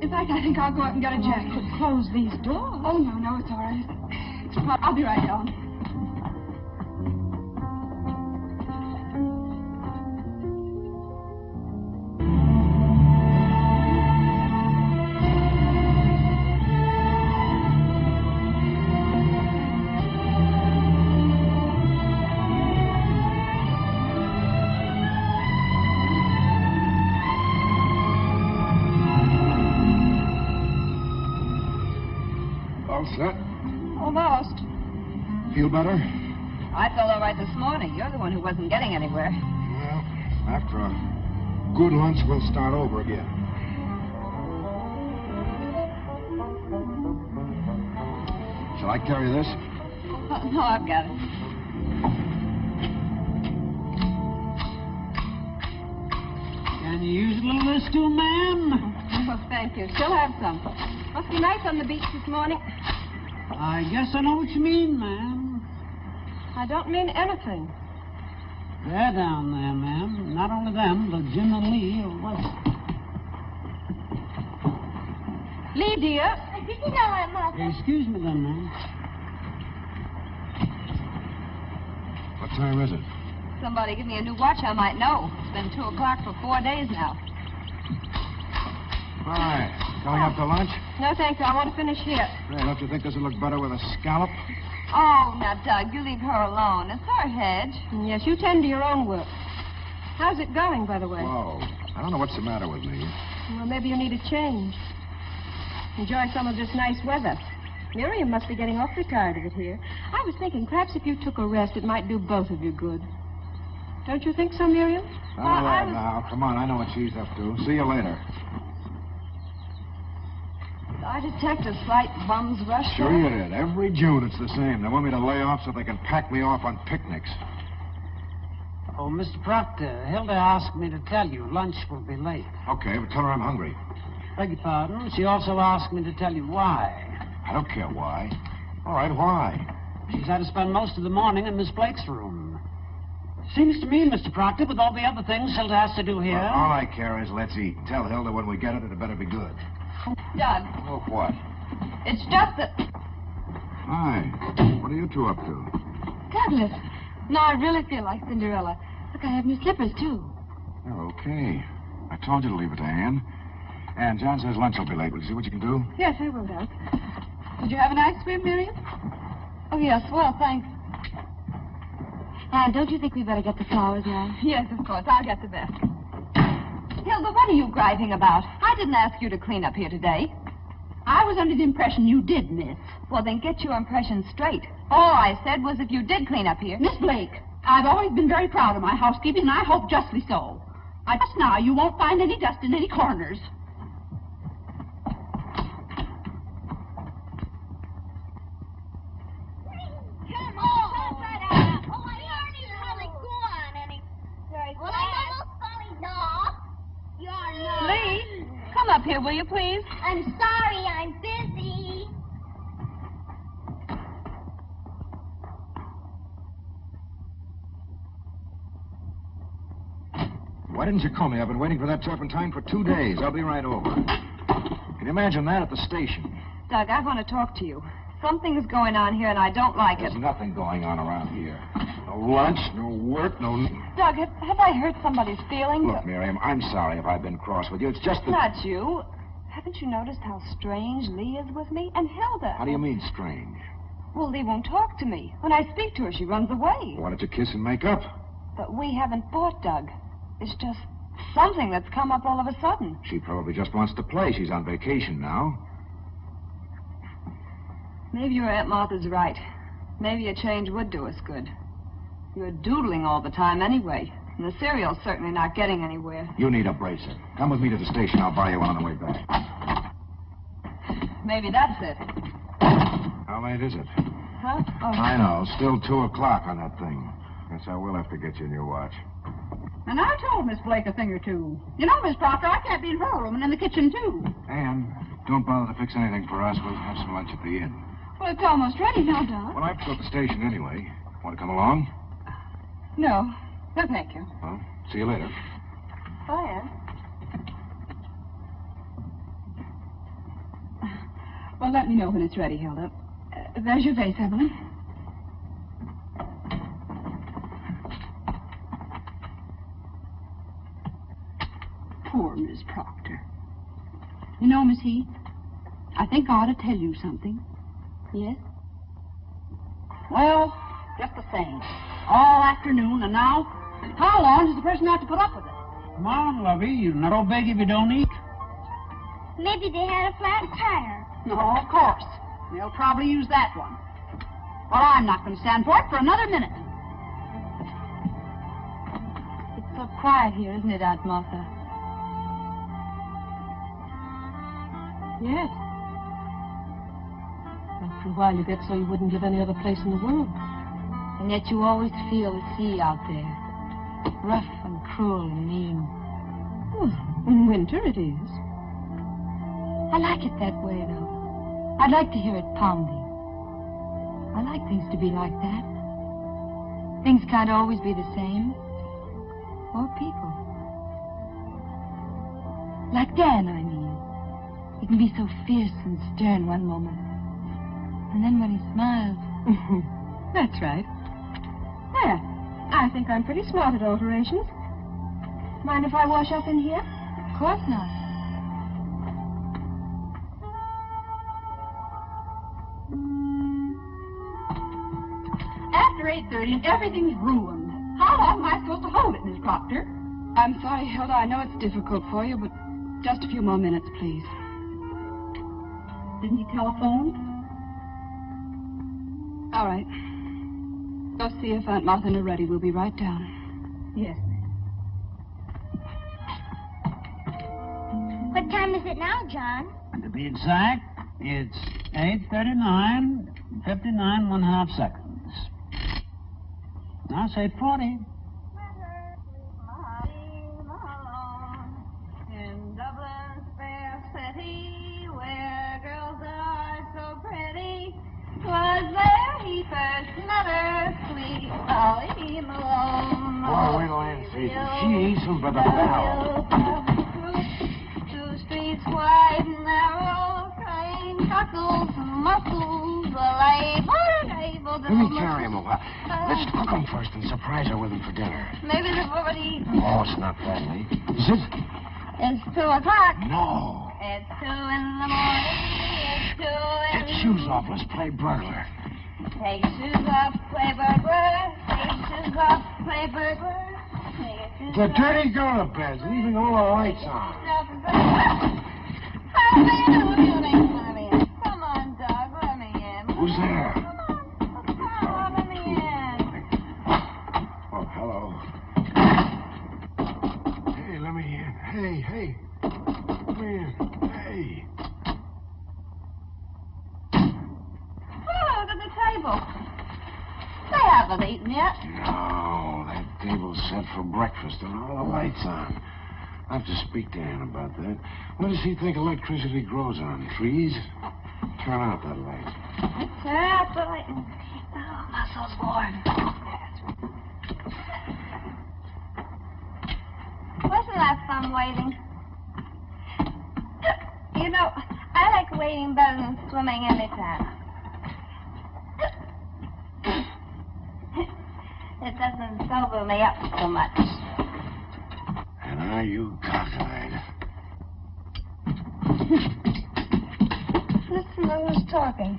S4: In fact, I think I'll go up and get a jacket.
S9: You could close these doors.
S4: Oh, no, it's all right. I'll be right down.
S3: Set?
S8: Almost.
S3: Feel better?
S8: I felt all right this morning. You're the one who wasn't getting anywhere.
S3: Well, after a good lunch, we'll start over again. Shall I carry this?
S8: No, I've got it.
S10: Can you use a little of this too, ma'am?
S9: Oh, thank you. Still have some. Must be nice on the beach this morning.
S10: I guess I know what you mean, ma'am.
S9: I don't mean anything.
S10: They're down there, ma'am. Not only them, but Jim and Lee are west.
S9: Lee, dear.
S1: Did you know that, Mother?
S10: Excuse me then, ma'am.
S3: What time is it?
S8: Somebody give me a new watch, I might know. It's been 2 o'clock for 4 days now.
S3: Hi. Going up to lunch?
S9: No, thanks. I want to finish here.
S3: Hey, don't you think this would look better with a scallop?
S8: Oh, now, Doug, you leave her alone. It's her hedge.
S9: Yes, you tend to your own work. How's it going, by the way?
S3: Whoa. I don't know what's the matter with me.
S9: Well, maybe you need a change. Enjoy some of this nice weather. Miriam must be getting awfully tired of it here. I was thinking perhaps if you took a rest, it might do both of you good. Don't you think so, Miriam?
S3: All right, now. Come on, I know what she's up to. See you later.
S8: I detect a slight bum's rush.
S3: Sure
S8: there.
S3: you did. Every June it's the same. They want me to lay off so they can pack me off on picnics.
S10: Oh, Mr. Proctor, Hilda asked me to tell you lunch will be late.
S3: Okay, but tell her I'm hungry.
S10: Beg your pardon? She also asked me to tell you why.
S3: I don't care why. All right, why?
S10: She's had to spend most of the morning in Miss Blake's room. Seems to me, Mr. Proctor, with all the other things Hilda has to do here...
S3: Well, all I care is let's eat. Tell Hilda when we get it, it better be good.
S8: Doug,
S3: Oh, what?
S8: it's just that...
S3: Hi. What are you two up to?
S2: Douglas, now I really feel like Cinderella. Look, I have new slippers, too.
S3: Oh, okay. I told you to leave it to Anne. And John says lunch will be late. Will you see what you can do?
S9: Yes, I will, Doug.
S4: Did you have a nice swim, Miriam?
S2: Oh, yes. Well, thanks. Anne, don't you think we'd better get the flowers now?
S4: Yes, of course. I'll get the best. Hilda, what are you griping about? I didn't ask you to clean up here today. I was under the impression you did, miss. Well, then get your impression straight. All I said was if you did clean up here.
S8: Miss Blake, I've always been very proud of my housekeeping, and I hope justly so. I just now you won't find any dust in any corners.
S4: Lee, come up here, will you, please?
S1: I'm sorry, I'm busy.
S3: Why didn't you call me? I've been waiting for that turpentine for 2 days. I'll be right over. Can you imagine that at the station?
S4: Doug, I want to talk to you. Something's going on here, and I don't like
S3: There's
S4: it.
S3: nothing going on around here. No lunch, no work, no...
S4: Doug, have I hurt somebody's feelings?
S3: Look, Miriam, I'm sorry if I've been cross with you. It's just that...
S4: Not you. Haven't you noticed how strange Lee is with me? And Hilda.
S3: How do you mean, strange?
S4: Well, Lee won't talk to me. When I speak to her, she runs away.
S3: Why don't you kiss and make up?
S4: But we haven't fought, Doug. It's just something that's come up all of a sudden.
S3: She probably just wants to play. She's on vacation now.
S4: Maybe your Aunt Martha's right. Maybe a change would do us good. You're doodling all the time anyway. And the cereal's certainly not getting anywhere.
S3: You need a bracer. Come with me to the station. I'll buy you one on the way back.
S4: Maybe that's it.
S3: How late is it?
S4: Huh? Oh.
S3: I know. Still 2 o'clock on that thing. Guess I will have to get you a new watch.
S8: And I told Miss Blake a thing or two. You know, Miss Proctor, I can't be in her room and in the kitchen, too.
S3: Anne, don't bother to fix anything for us. We'll have some lunch at the inn.
S2: Well, it's almost ready now, Doc.
S3: Well, I have to go to the station anyway. Want to come along?
S8: No. No, thank you.
S3: Well, see you later.
S4: Bye, Anne.
S8: Well, let me know when it's ready, Hilda. There's your vase, Evelyn. Poor Miss Proctor. You know, Miss Heath, I think I ought to tell you something.
S2: Yes?
S8: Well, just the same. All afternoon, and now, how long does the person have to put up with it?
S10: Come on, lovey. You're not all big if you don't eat.
S1: Maybe they had a flat tire.
S8: No, of course. They'll probably use that one. Well, I'm not going to stand for it for another minute.
S2: It's so quiet here, isn't it, Aunt Martha?
S9: Yes. After a while, you get so you wouldn't live any other place in the world.
S2: And yet you always feel the sea out there. Rough and cruel and mean.
S9: Well, in winter it is.
S2: I like it that way, though. I'd like to hear it pounding. I like things to be like that. Things can't always be the same. Or people. Like Dan, I mean. He can be so fierce and stern one moment. And then when he smiles...
S9: That's right. There. I think I'm pretty smart at alterations. Mind if I wash up in here?
S2: Of course not.
S8: After 8:30 and everything's ruined. How long am I supposed to hold it, Miss Proctor?
S4: I'm sorry, Hilda. I know it's difficult for you, but just a few more minutes, please.
S8: Didn't he telephone?
S4: All right. Go see if Aunt Martha and are ready. We'll be right down.
S8: Yes.
S1: What time is it now, John?
S10: And to be exact, it's 8:39, 59 1/2 seconds. Now say 40.
S1: In Dublin's fair city, where girls are so pretty, was there he first met her, sweet Polly Malone.
S3: Boy, wait till Anne sees him. She eats him by the barrel.
S1: 2 streets wide and narrow, crying cockles, muscles, alive,
S3: Let me carry him a while. Let's cook him first and surprise her with him for dinner.
S1: Maybe they've already...
S3: Oh, it's not that late. Is it?
S1: It's 2 o'clock.
S3: No.
S1: It's 2 in the morning. It's 2 in
S3: Get shoes off. Let's play burglar.
S1: Take shoes off, play burglar. Take shoes off, play burglar.
S3: The dirty girl beds, leaving all the lights on.
S1: Come on, dog, let me in.
S3: Who's there?
S1: Come on, let me in.
S3: Oh, hello. Hey, let me in. Hey. Let me in. Hey.
S1: Oh, look at the table. They haven't eaten yet.
S3: No, that table's set for breakfast and all the lights on. I'll have to speak to Ann about that. What does he think electricity grows on? Trees? Turn out that light.
S1: Turn out the light. Oh, muscles warm. Wasn't that fun waiting? You know, I like waiting better than swimming anytime. It doesn't sober me up so much.
S3: And are you cockeyed?
S1: Listen to who's talking.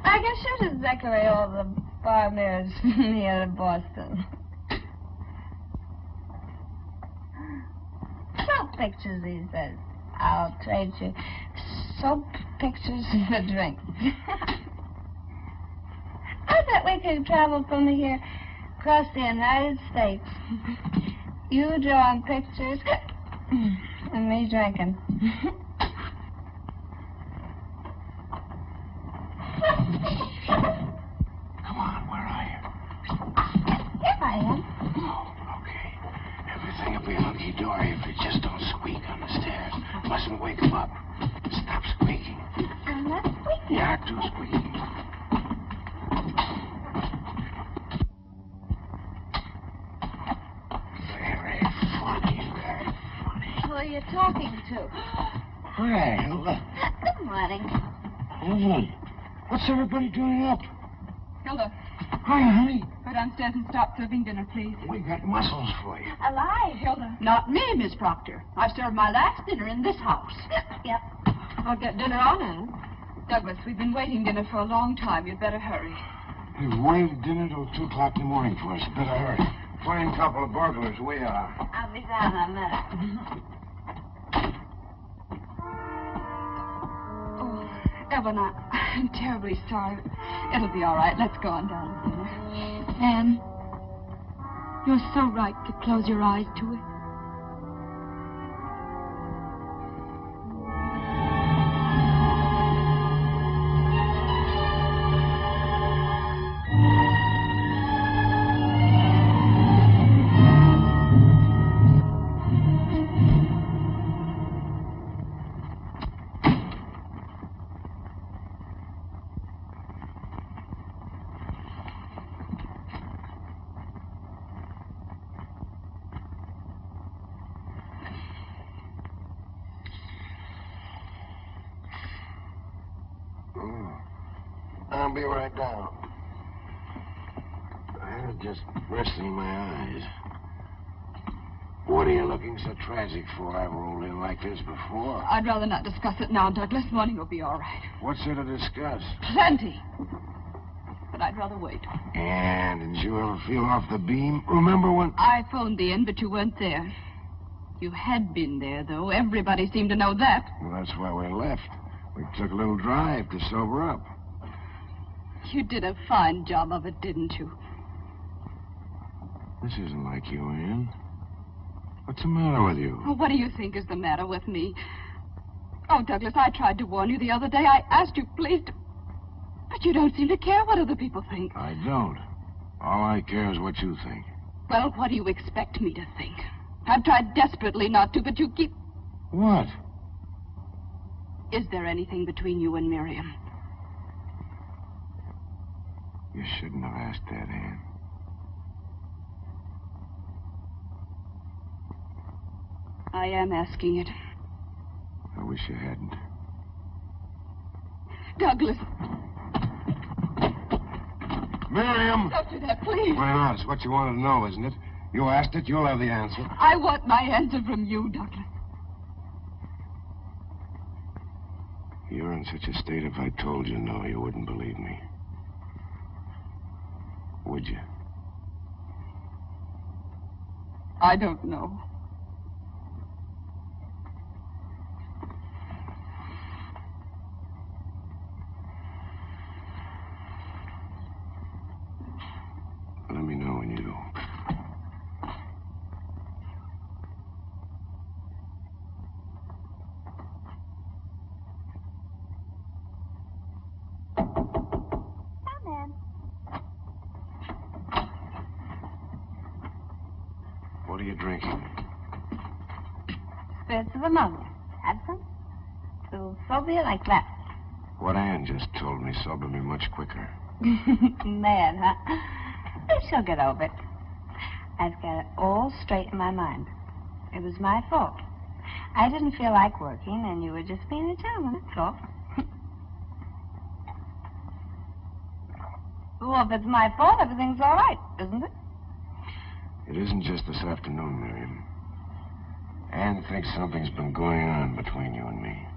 S1: I guess you should decorate all the bar mirrors here in Boston. Soap pictures, he says. I'll trade you soap pictures for drinks. I bet we could travel from here across the United States. You drawing pictures and me drinking.
S3: Come on, where are you?
S1: Here I am.
S3: Oh, okay. Everything will be hunky-dory if you just don't squeak on the stairs. Mustn't wake him up. Stop squeaking.
S1: I'm not squeaking.
S3: Yeah, do squeaking. Very funny.
S1: Who are you talking to?
S3: Hi, Hilda.
S1: Good morning.
S3: Evelyn, what's everybody doing up?
S4: Hilda,
S3: Hi, honey.
S4: go downstairs and start serving dinner, please.
S3: We got mussels for you.
S1: Alive.
S4: Hilda. Not me, Miss Proctor. I've served my last dinner in this house.
S1: Yep.
S9: I'll get dinner on, Anne.
S4: Douglas, we've been waiting dinner for a long time. You'd better hurry.
S3: They've waited dinner till 2 o'clock in the morning for us. Better hurry. Fine couple of burglars we are.
S1: I'll be down in a minute.
S4: Oh, Evelyn, I'm terribly sorry. It'll be all right. Let's go on down to dinner.
S2: Anne, you're so right to close your eyes to it.
S3: I'll be right down. I'm just resting my eyes. What are you looking so tragic for? I've rolled in like this before.
S4: I'd rather not discuss it now, Douglas. Morning will be all right.
S3: What's there to discuss?
S4: Plenty. But I'd rather wait.
S3: And did you ever feel off the beam? Remember when...
S4: I phoned the inn, but you weren't there. You had been there, though. Everybody seemed to know that.
S3: Well, that's why we left. We took a little drive to sober up.
S4: You did a fine job of it, didn't you?
S3: This isn't like you, Ann. What's the matter with you?
S4: Oh, what do you think is the matter with me? Oh, Douglas, I tried to warn you the other day. I asked you, please, but you don't seem to care what other people think.
S3: I don't. All I care is what you think.
S4: Well, what do you expect me to think? I've tried desperately not to, but you keep...
S3: What?
S4: Is there anything between you and Miriam?
S3: You shouldn't have asked that, Ann.
S4: I am asking it.
S3: I wish you hadn't.
S4: Douglas.
S3: Miriam!
S4: Don't do that, please.
S3: Why not? It's what you wanted to know, isn't it? You asked it, you'll have the answer.
S4: I want my answer from you, Douglas.
S3: You're in such a state, if I told you no, you wouldn't believe me. Would you?
S4: I don't know.
S3: Let me know when you do.
S1: Come in.
S3: What are you drinking?
S1: Spirits of ammonia. Have some? It'll sober you like that.
S3: What Ann just told me sobered me much quicker.
S1: Mad, huh? She'll get over it. I've got it all straight in my mind. It was my fault. I didn't feel like working, and you were just being a gentleman, that's all. Well, if it's my fault, everything's all right, isn't it?
S3: It isn't just this afternoon, Miriam. Ann thinks something's been going on between you and me.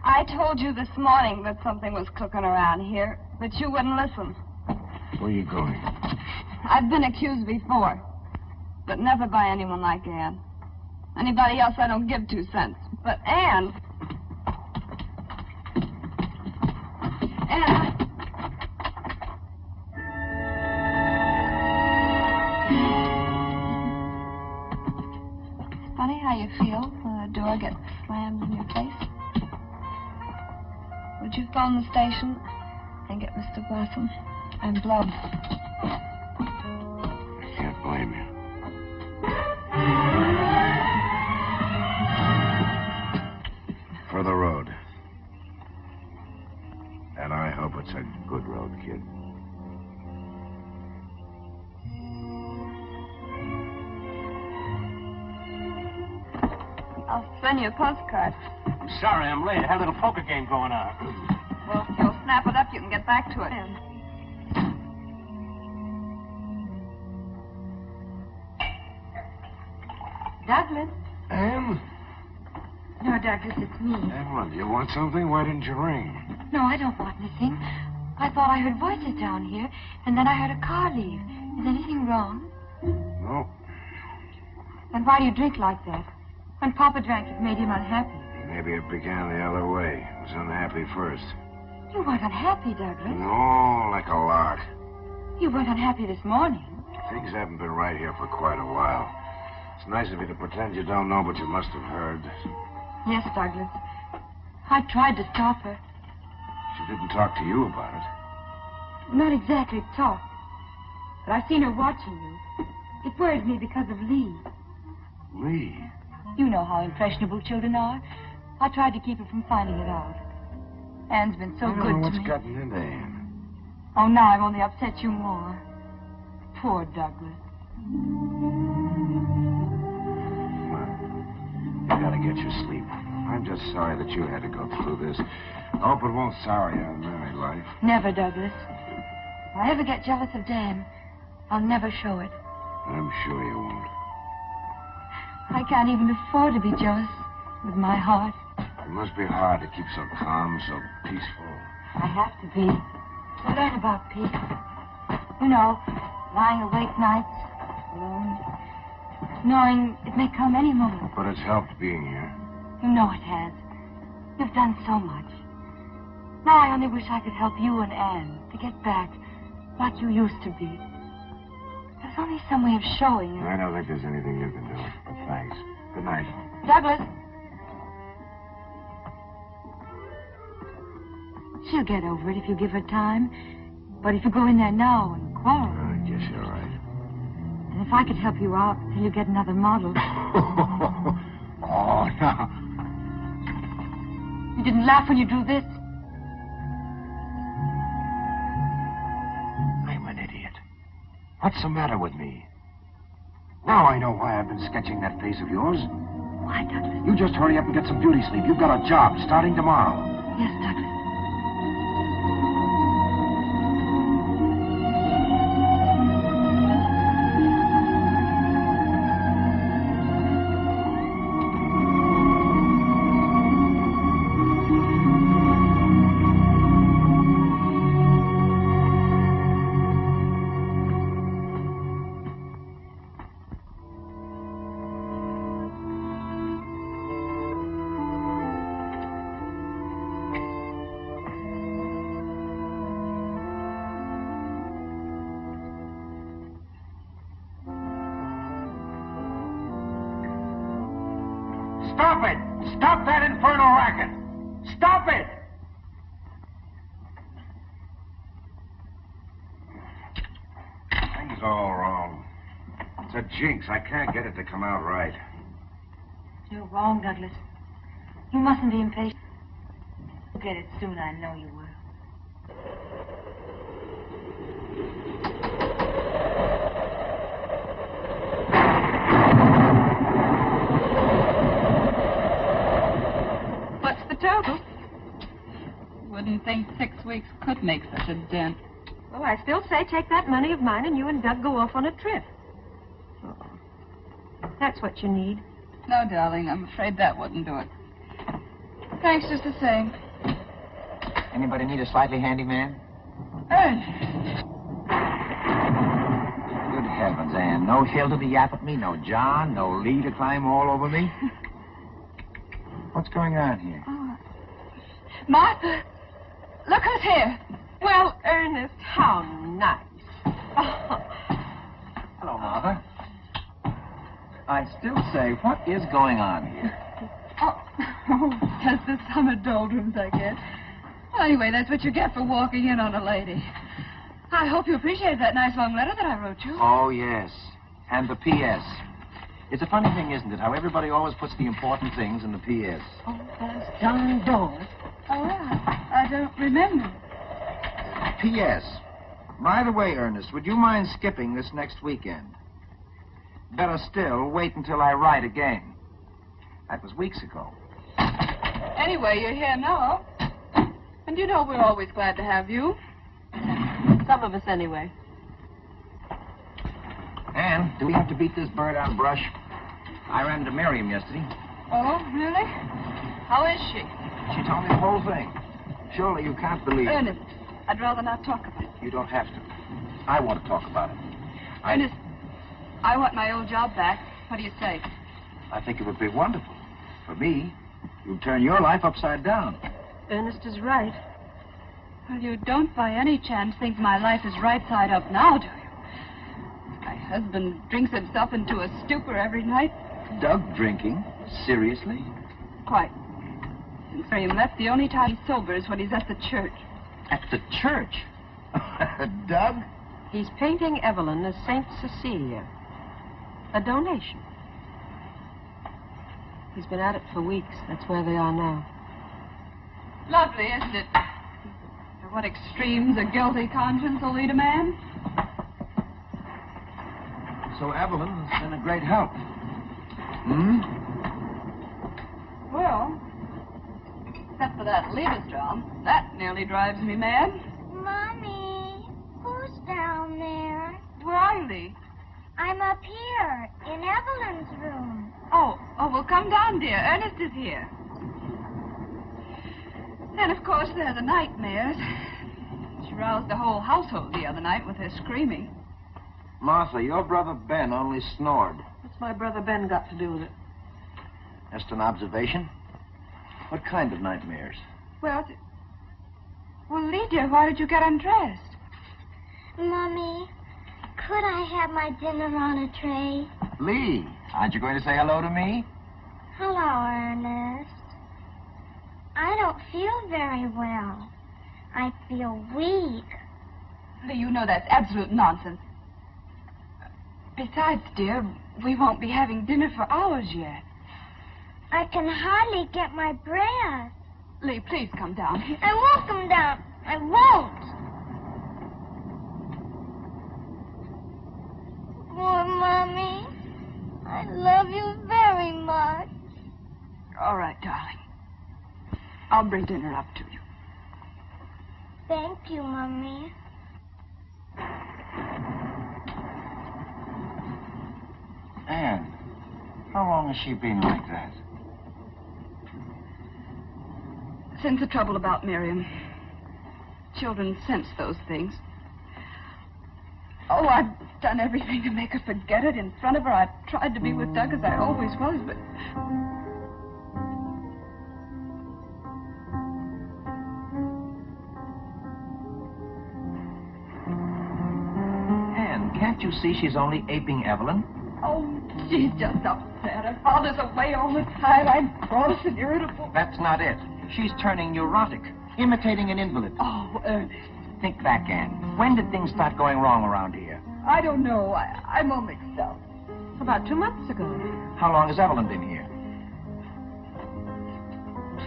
S1: I told you this morning that something was cooking around here, but you wouldn't listen.
S3: Where are you going?
S1: I've been accused before, but never by anyone like Ann. Anybody else, I don't give 2 cents. But Ann... Ann... It's funny how you feel when a door gets slammed in your face. Would you phone the station and get Mr. Blossom and Blub?
S3: I can't blame you. For the road. And I hope it's a good road, kid.
S1: I'll send you a postcard.
S10: I'm sorry I'm late. I had a little poker game going on.
S1: Well, if you'll snap it up, you can get back to it.
S2: Douglas?
S3: Ann?
S2: No, Douglas, it's me.
S3: Evelyn, do you want something? Why didn't you ring?
S2: No, I don't want anything. I thought I heard voices down here, and then I heard a car leave. Is anything wrong?
S3: No.
S2: Then why do you drink like that? When Papa drank, it made him unhappy.
S3: Maybe it began the other way. It was unhappy first.
S2: You weren't unhappy, Douglas.
S3: No, like a lark.
S2: You weren't unhappy this morning.
S3: Things haven't been right here for quite a while. It's nice of you to pretend you don't know, but you must have heard.
S2: Yes, Douglas. I tried to stop her.
S3: She didn't talk to you about it.
S2: Not exactly talk. But I seen her watching you. It worried me because of Lee.
S3: Lee?
S2: You know how impressionable children are. I tried to keep her from finding it out. Anne's been so
S3: I don't
S2: good
S3: know
S2: to me.
S3: what's gotten into Anne.
S2: Oh, now I've only upset you more. Poor Douglas.
S3: You gotta get your sleep. I'm just sorry that you had to go through this. I hope it won't sour your married life.
S2: Never, Douglas. If I ever get jealous of Dan, I'll never show it.
S3: I'm sure you won't.
S2: I can't even afford to be jealous with my heart.
S3: It must be hard to keep so calm, so peaceful.
S2: I have to be. To learn about peace. You know, lying awake nights, alone, knowing it may come any moment.
S3: But it's helped being here.
S2: You know it has. You've done so much. Now I only wish I could help you and Anne to get back like you used to be. There's only some way of showing it.
S3: I don't think there's anything you can do. But thanks. Good night.
S2: Douglas. She'll get over it if you give her time. But if you go in there now and quarrel...
S3: I guess you're right.
S2: And if I could help you out till you get another model...
S3: Oh, no.
S2: You didn't laugh when you drew this?
S3: I'm an idiot. What's the matter with me? Now I know why I've been sketching that face of yours.
S2: Why, Douglas?
S3: You just hurry up and get some beauty sleep. You've got a job starting tomorrow.
S2: Yes, Douglas.
S3: Stop it! Stop that infernal racket! Stop it! Things all wrong. It's a jinx. I can't get it to come out right.
S2: You're wrong, Douglas. You mustn't be impatient. You'll get it soon, I know you will.
S8: What's the total? Wouldn't think 6 weeks could make such a dent.
S9: Well, I still say take that money of mine and you and Doug go off on a trip. Oh, that's what you need.
S8: No, darling, I'm afraid that wouldn't do it. Thanks just the same.
S5: Anybody need a slightly handy man? Good heavens, Anne. No Hilda to yap at me, no John, no Lee to climb all over me. What's going on here?
S8: Oh. Martha, look who's here.
S9: Well, Ernest, how nice.
S5: Hello, Martha. I still say, what is going on here?
S8: Just the summer doldrums, I guess. Well, anyway, that's what you get for walking in on a lady. I hope you appreciate that nice long letter that I wrote you.
S5: Oh, yes. And the P.S. It's a funny thing, isn't it, how everybody always puts the important things in the P.S.
S9: Oh, that's John Dawes.
S8: Oh, I don't remember.
S5: P.S. By the way, Ernest, would you mind skipping this next weekend? Better still, wait until I write again. That was weeks ago.
S8: Anyway, you're here now. And you know we're always glad to have you.
S9: Some of us, anyway.
S5: Anne, do we have to beat this bird on brush? I ran into Miriam yesterday.
S8: Oh, really? How is she?
S5: She told me the whole thing. Surely you can't believe it.
S8: Ernest, I'd rather not talk about it.
S5: You don't have to. I want to talk about it.
S8: Ernest, I want my old job back. What do you say?
S5: I think it would be wonderful. For me, you'd turn your life upside down.
S9: Ernest is right.
S8: Well, you don't by any chance think my life is right side up now, do you? My husband drinks himself into a stupor every night.
S5: Doug drinking? Seriously?
S8: Quite. Since Miriam left, the only time he's sober is when he's at the church.
S5: At the church? Doug?
S9: He's painting Evelyn as Saint Cecilia. A donation. He's been at it for weeks. That's where they are now.
S8: Lovely, isn't it? To what extremes a guilty conscience will lead a man?
S5: So Evelyn's been a great help. Hmm?
S8: Well, except for that Liebesdrum, that nearly drives me mad.
S1: Mommy, who's down there?
S8: Where are you, Lee?
S1: I'm up here, in Evelyn's room.
S8: Oh, well, come down, dear. Ernest is here. And, of course, there are the nightmares. She roused the whole household the other night with her screaming.
S5: Martha, your brother Ben only snored.
S9: What's my brother Ben got to do with it?
S5: Just an observation. What kind of nightmares?
S8: Well, Lee, dear, why did you get undressed?
S1: Mommy, could I have my dinner on a tray?
S5: Lee, aren't you going to say hello to me?
S1: Hello, Ernest. I don't feel very well. I feel weak.
S8: Lee, you know that's absolute nonsense. Besides, dear, we won't be having dinner for hours yet.
S1: I can hardly get my breath.
S8: Lee, please come down.
S1: I won't come down. I won't. Oh, Mommy, I love you very much.
S8: All right, darling. I'll bring dinner up to you.
S1: Thank you, Mommy.
S5: Anne, how long has she been like that?
S8: Since the trouble about Miriam. Children sense those things. Oh, I've done everything to make her forget it in front of her. I've tried to be with Doug as I always was, but...
S5: Anne, can't you see she's only aping Evelyn?
S8: Oh, she's just upset. Her father's away all the time. I'm cross and irritable.
S5: That's not it. She's turning neurotic, imitating an invalid.
S8: Oh, Ernest.
S5: Think back, Anne. When did things start going wrong around here?
S8: I don't know. I'm all mixed up.
S9: About 2 months ago.
S5: How long has Evelyn been here?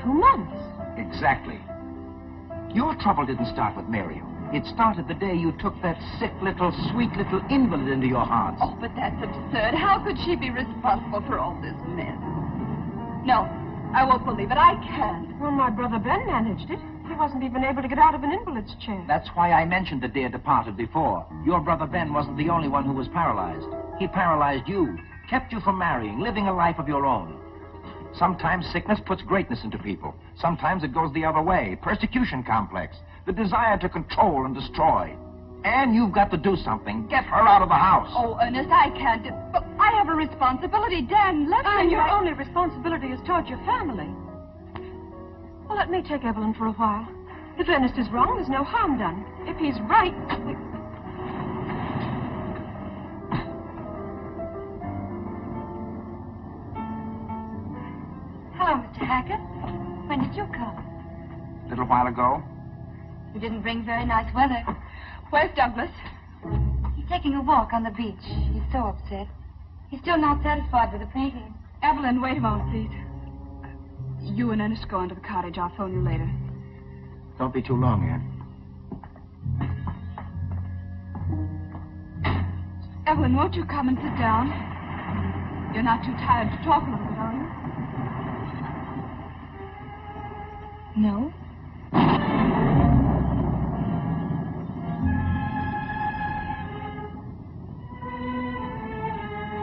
S9: 2 months.
S5: Exactly. Your trouble didn't start with Miriam. It started the day you took that sick little, sweet little invalid into your hearts.
S8: Oh, but that's absurd. How could she be responsible for all this mess? No, I won't believe it. I can't.
S9: Well, my brother Ben managed it. He wasn't even able to get out of an invalid's chair.
S5: That's why I mentioned the dear departed before. Your brother Ben wasn't the only one who was paralyzed. He paralyzed you, kept you from marrying, living a life of your own. Sometimes sickness puts greatness into people. Sometimes it goes the other way. Persecution complex. The desire to control and destroy. And you've got to do something. Get her out of the house.
S8: Oh, Ernest, I can't. But I have a responsibility. Dan, let me...
S9: And your only responsibility is towards your family. Well, let me take Evelyn for a while. If Ernest is wrong, there's no harm done. If he's right...
S1: Hello, Mr. Hackett. When did you come?
S5: A little while ago.
S1: You didn't bring very nice weather.
S8: Where's Douglas?
S1: He's taking a walk on the beach. He's so upset. He's still not satisfied with the painting.
S8: Evelyn, wait a moment, please. You and Ernest go into the cottage. I'll phone you later.
S5: Don't be too long, Anne.
S8: Evelyn, won't you come and sit down? You're not too tired to talk a little bit, are you?
S1: No?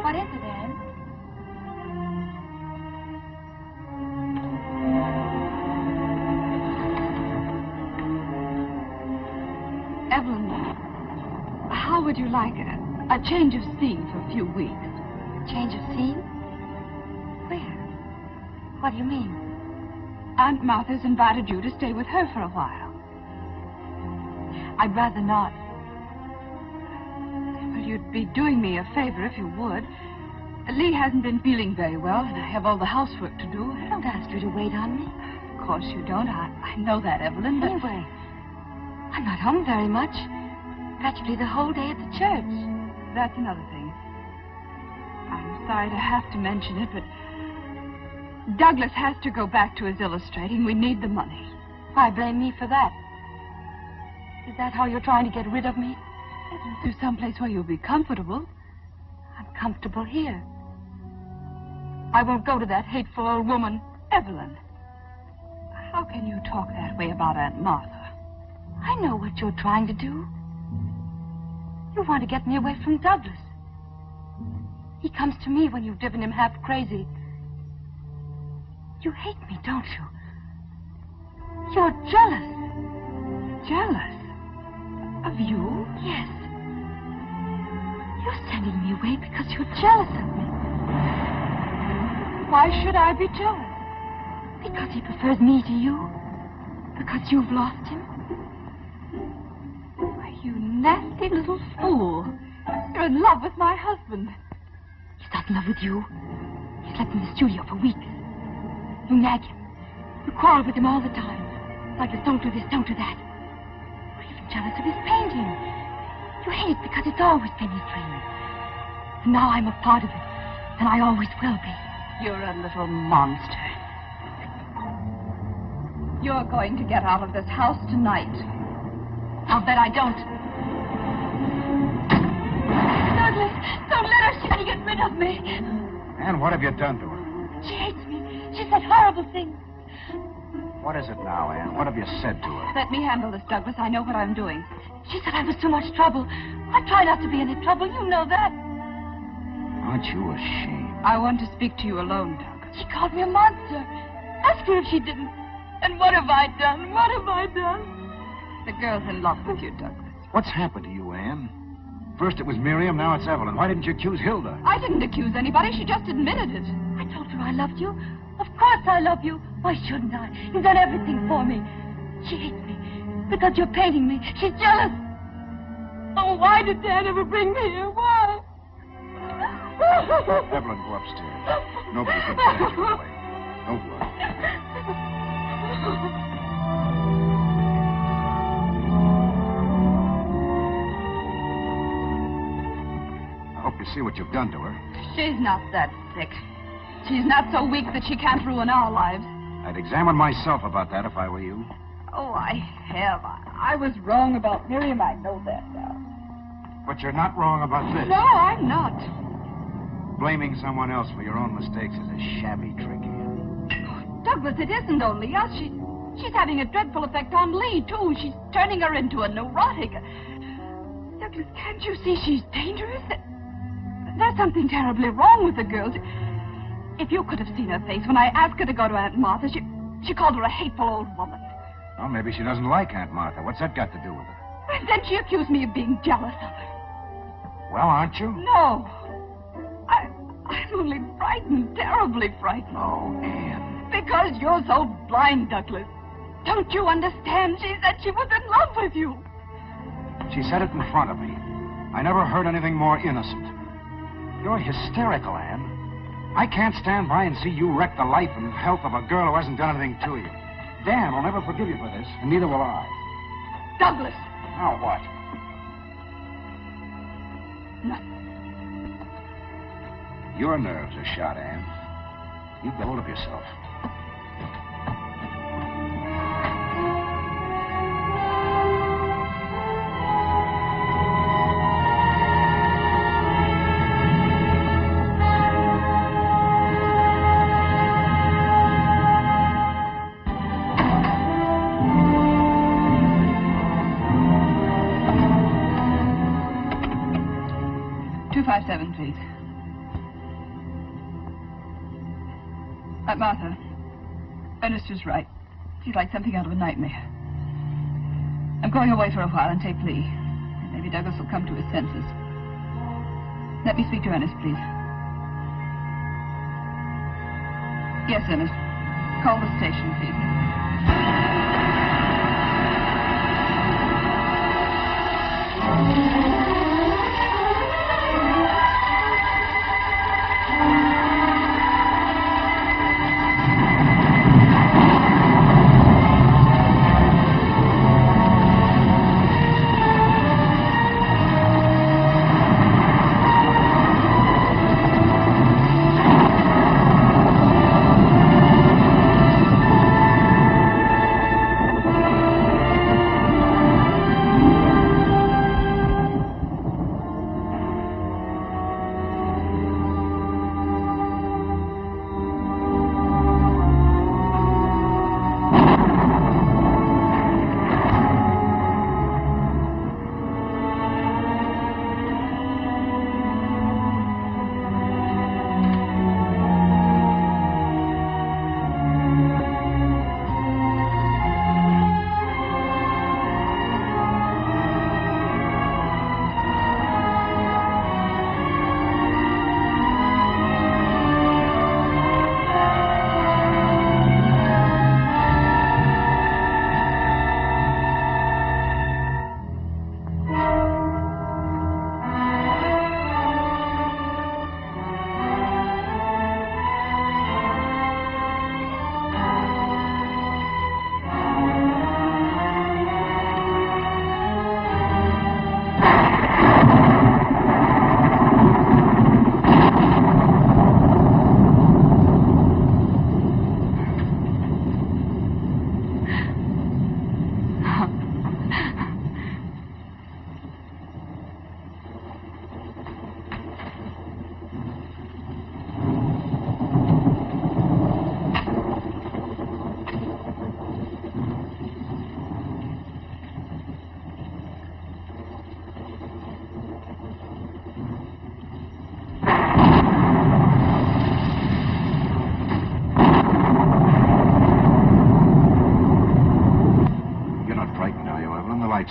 S1: What is it, Anne?
S8: Evelyn, how would you like a change of scene for a few weeks?
S1: Change of scene? Where? What do you mean?
S8: Aunt Martha's invited you to stay with her for a while.
S1: I'd rather not.
S8: Well, you'd be doing me a favor if you would. Lee hasn't been feeling very well, and I have all the housework to do.
S1: I don't ask you to wait on me.
S8: Of course you don't. I know that, Evelyn, but...
S1: Anyway, I'm not home very much. Practically the whole day at the church.
S8: That's another thing. I'm sorry to have to mention it, but Douglas has to go back to his illustrating. We need the money.
S1: Why blame me for that? Is that how you're trying to get rid of me?
S8: To someplace where you'll be comfortable.
S1: I'm comfortable here. I won't go to that hateful old woman.
S8: Evelyn, how can you talk that way about Aunt Martha?
S1: I know what you're trying to do. You want to get me away from Douglas. He comes to me when you've driven him half crazy. You hate me, don't you? You're jealous.
S8: Jealous? Of you?
S1: Yes. You're sending me away because you're jealous of me.
S8: Why should I be jealous?
S1: Because he prefers me to you. Because you've lost him.
S8: Why, you nasty little fool. You're in love with my husband.
S1: He's not in love with you. He's left in the studio for weeks. You nag him. You quarrel with him all the time. Like this, don't do this, don't do that. You're even jealous of his painting. You hate it because it's always been his dream. And now I'm a part of it. And I always will be.
S8: You're a little monster. You're going to get out of this house tonight.
S1: I'll bet I don't. Douglas, don't let her. She's going to get rid of me.
S3: And what have you done to her?
S1: She hates me. She said horrible things.
S3: What is it now, Anne? What have you said to her?
S8: Let me handle this, Douglas. I know what I'm doing.
S1: She said I was too much trouble. I try not to be any trouble. You know that.
S3: Aren't you ashamed?
S8: I want to speak to you alone, Douglas.
S1: She called me a monster. Ask her if she didn't. And what have I done? What have I done?
S8: The girl's in love with you, Douglas.
S3: What's happened to you, Anne? First it was Miriam, now it's Evelyn. Why didn't you accuse Hilda?
S8: I didn't accuse anybody. She just admitted it.
S1: I told her I loved you. Of course I love you. Why shouldn't I? You've done everything for me. She hates me because you're painting me. She's jealous. Oh, why did Dad ever bring me here? Why?
S3: Evelyn, go upstairs. Nobody can stand you away. Don't worry. I hope you see what you've done to her.
S8: She's not that sick. She's not so weak that she can't ruin our lives.
S3: I'd examine myself about that if I were you.
S8: Oh, I have. I was wrong about Miriam. I know that now.
S3: But you're not wrong about this.
S8: No, I'm not.
S3: Blaming someone else for your own mistakes is a shabby trick.
S8: Douglas, it isn't only us. She's having a dreadful effect on Lee, too. She's turning her into a neurotic. Douglas, can't you see she's dangerous? There's something terribly wrong with the girl. If you could have seen her face when I asked her to go to Aunt Martha, she called her a hateful old woman.
S3: Well, maybe she doesn't like Aunt Martha. What's that got to do with it?
S8: And then she accused me of being jealous of her.
S3: Well, aren't you?
S8: No. I'm only frightened, terribly frightened.
S3: Oh, Anne.
S8: Because you're so blind, Douglas. Don't you understand? She said she was in love with you.
S3: She said it in front of me. I never heard anything more innocent. You're hysterical, Anne. I can't stand by and see you wreck the life and health of a girl who hasn't done anything to you. Dan will never forgive you for this, and neither will I.
S8: Douglas!
S3: Now what?
S8: Nothing.
S3: Your nerves are shot, Anne. You've got hold of yourself.
S8: Please. Martha, Ernest was right. She's like something out of a nightmare. I'm going away for a while and take Lee. Maybe Douglas will come to his senses. Let me speak to Ernest, please. Yes, Ernest. Call the station, please.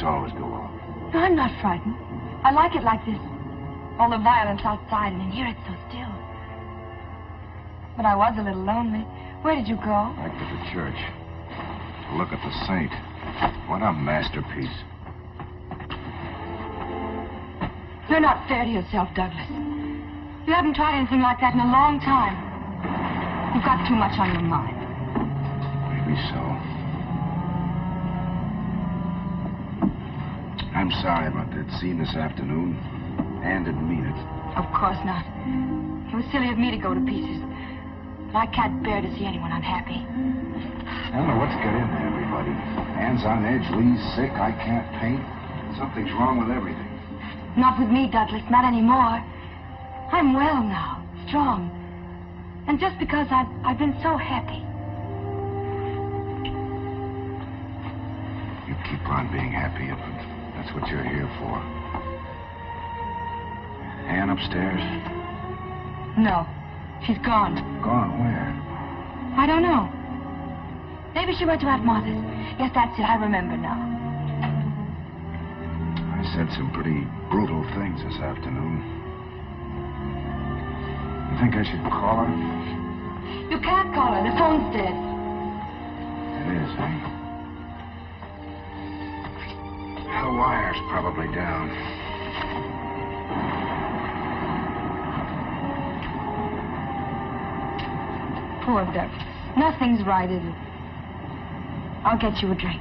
S3: Always go on.
S2: No, I'm not frightened. I like it like this. All the violence outside, and in here it's so still. But I was a little lonely. Where did you go?
S3: Back to the church. To look at the saint. What a masterpiece.
S2: You're not fair to yourself, Douglas. You haven't tried anything like that in a long time. You've got too much on your mind.
S3: Maybe so. I'm sorry about that scene this afternoon. Anne didn't mean it.
S2: Of course not. It was silly of me to go to pieces. But I can't bear to see anyone unhappy.
S3: I don't know what's got into everybody. Anne's on edge, Lee's sick, I can't paint. Something's wrong with everything.
S2: Not with me, Douglas, not anymore. I'm well now, strong. And just because I've been so happy.
S3: You keep on being happy, Evelyn. That's what you're here for. Anne upstairs?
S2: No, she's gone.
S3: Gone where?
S2: I don't know. Maybe she went to Aunt Martha's. Yes, that's it, I remember now.
S3: I said some pretty brutal things this afternoon. You think I should call her?
S2: You can't call her, the phone's dead.
S3: It is, eh? The wire's probably down.
S2: Poor Doug. Nothing's right, is it? I'll get you a drink.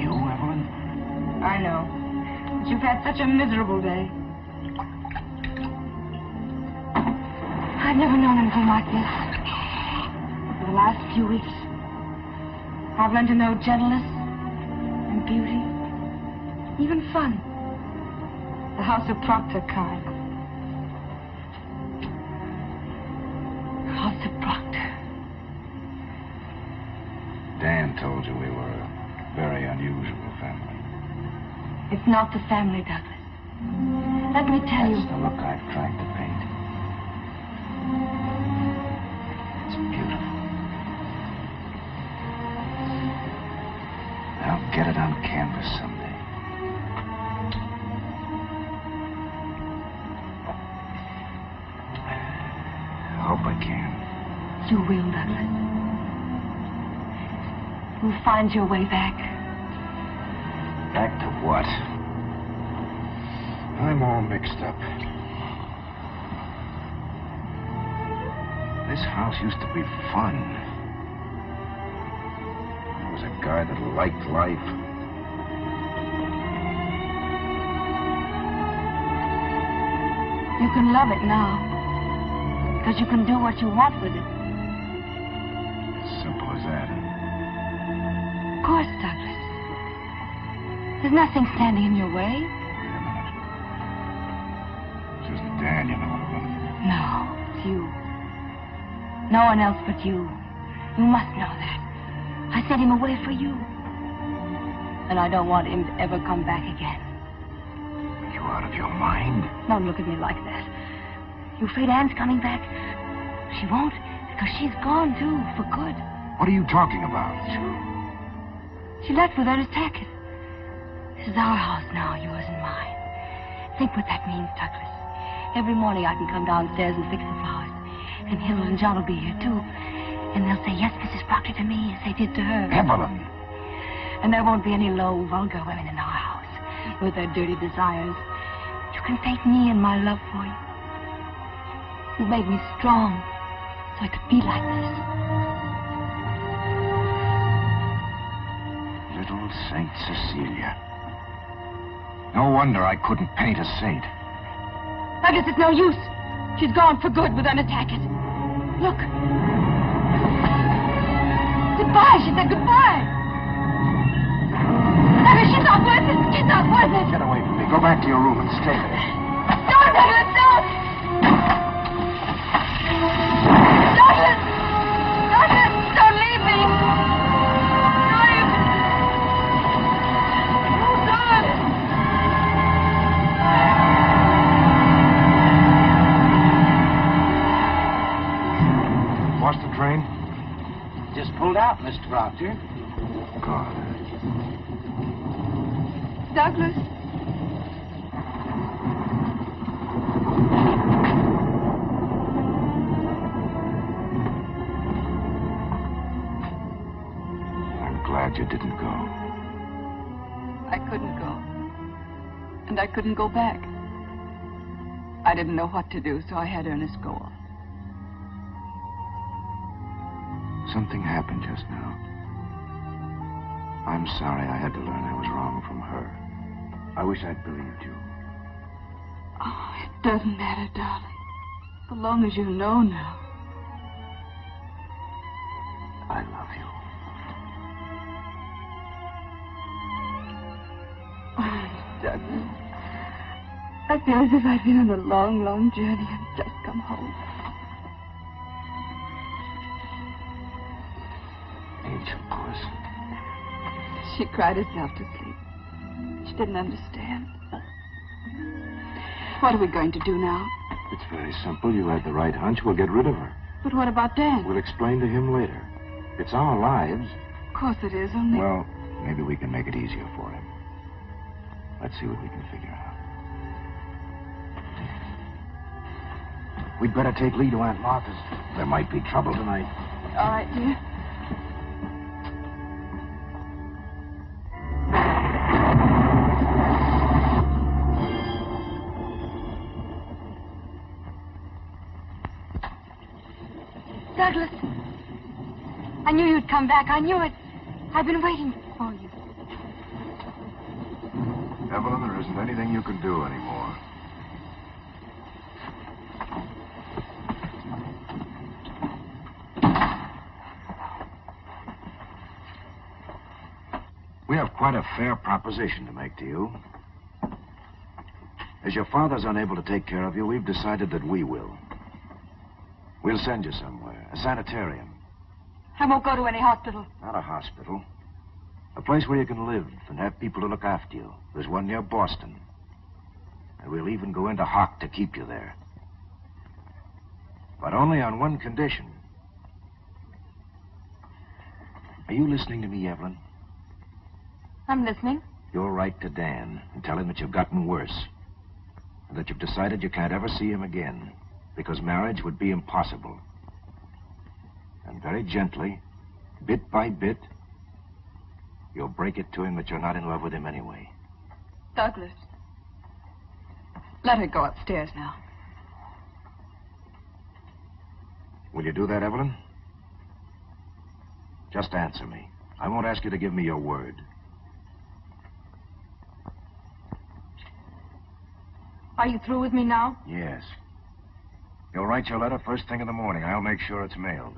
S3: You, Evelyn?
S2: I know. But you've had such a miserable day. I've never known anything like this. For the last few weeks, I've learned to know gentleness and beauty, even fun. The House of Proctor kind. House of Proctor.
S3: Dan told you we were a very unusual family.
S2: It's not the family, Douglas. Let me tell you.
S3: That's the look I've tried to paint. It's beautiful. I'll get it on canvas someday. I hope I can.
S2: You will, Douglas. You'll find your way back.
S3: Back to what? I'm all mixed up. This house used to be fun. I was a guy that liked life.
S2: You can love it now. Because you can do what you want with it.
S3: As simple as that.
S2: Of course, Douglas. There's nothing standing in your way.
S3: Wait a minute. This isn't Dan, you know, Evelyn.
S2: No, it's you. No one else but you. You must know that. I sent him away for you. And I don't want him to ever come back again.
S3: Are you out of your mind?
S2: Don't look at me like that. You afraid Anne's coming back? She won't, because she's gone, too, for good.
S3: What are you talking about?
S2: It's true. She left without his ticket. This is our house now, yours and mine. Think what that means, Douglas. Every morning I can come downstairs and fix the flowers. And Hill and John will be here, too. And they'll say, yes, Mrs. Proctor, to me, as they did to her.
S3: Evelyn!
S2: And there won't be any low, vulgar women in our house with their dirty desires. You can thank me and my love for you. You made me strong so I could be like this.
S3: Little Saint Cecilia. No wonder I couldn't paint a saint.
S2: Douglas, it's no use. She's gone for good without an attack it. Look. Goodbye. She said goodbye. Douglas, she's not worth it. She's not worth it.
S3: Get away from me. Go back to your room and stay there.
S2: Don't, Douglas, don't. Douglas! Douglas, don't leave me.
S3: Lost the train?
S5: Just pulled out, Mr. Proctor.
S3: God.
S8: Douglas?
S3: I'm glad you didn't go.
S8: I couldn't go. And I couldn't go back. I didn't know what to do, so I had Ernest go off.
S3: Something happened just now. I'm sorry I had to learn I was wrong from her. I wish I'd believed you.
S8: Oh, it doesn't matter, darling. So long as you know now.
S3: I love you.
S8: Oh, Douglas. I feel as if I'd been on a long, long journey and just come home.
S3: Angel puss.
S8: She cried herself to sleep. She didn't understand. What are we going to do now?
S3: It's very simple. You had the right hunch. We'll get rid of her.
S8: But what about Dan?
S3: We'll explain to him later. It's our lives.
S8: Of course it is, only...
S3: Well, maybe we can make it easier for him. Let's see what we can figure out. We'd better take Lee to Aunt Martha's. There might be trouble tonight.
S8: All right, dear.
S2: Douglas, I knew you'd come back. I knew it. I've been waiting for you.
S3: Evelyn, there isn't anything you can do anymore. We have quite a fair proposition to make to you. As your father's unable to take care of you, we've decided that we will. We'll send you somewhere, a sanitarium.
S2: I won't go to any hospital.
S3: Not a hospital. A place where you can live and have people to look after you. There's one near Boston. And we'll even go into hock to keep you there. But only on one condition. Are you listening to me, Evelyn?
S2: I'm listening.
S3: You'll write to Dan and tell him that you've gotten worse. And that you've decided you can't ever see him again. Because marriage would be impossible. And very gently, bit by bit, you'll break it to him that you're not in love with him anyway.
S8: Douglas, let her go upstairs now.
S3: Will you do that, Evelyn? Just answer me. I won't ask you to give me your word.
S2: Are you through with me now?
S3: Yes. You'll write your letter first thing in the morning. I'll make sure it's mailed.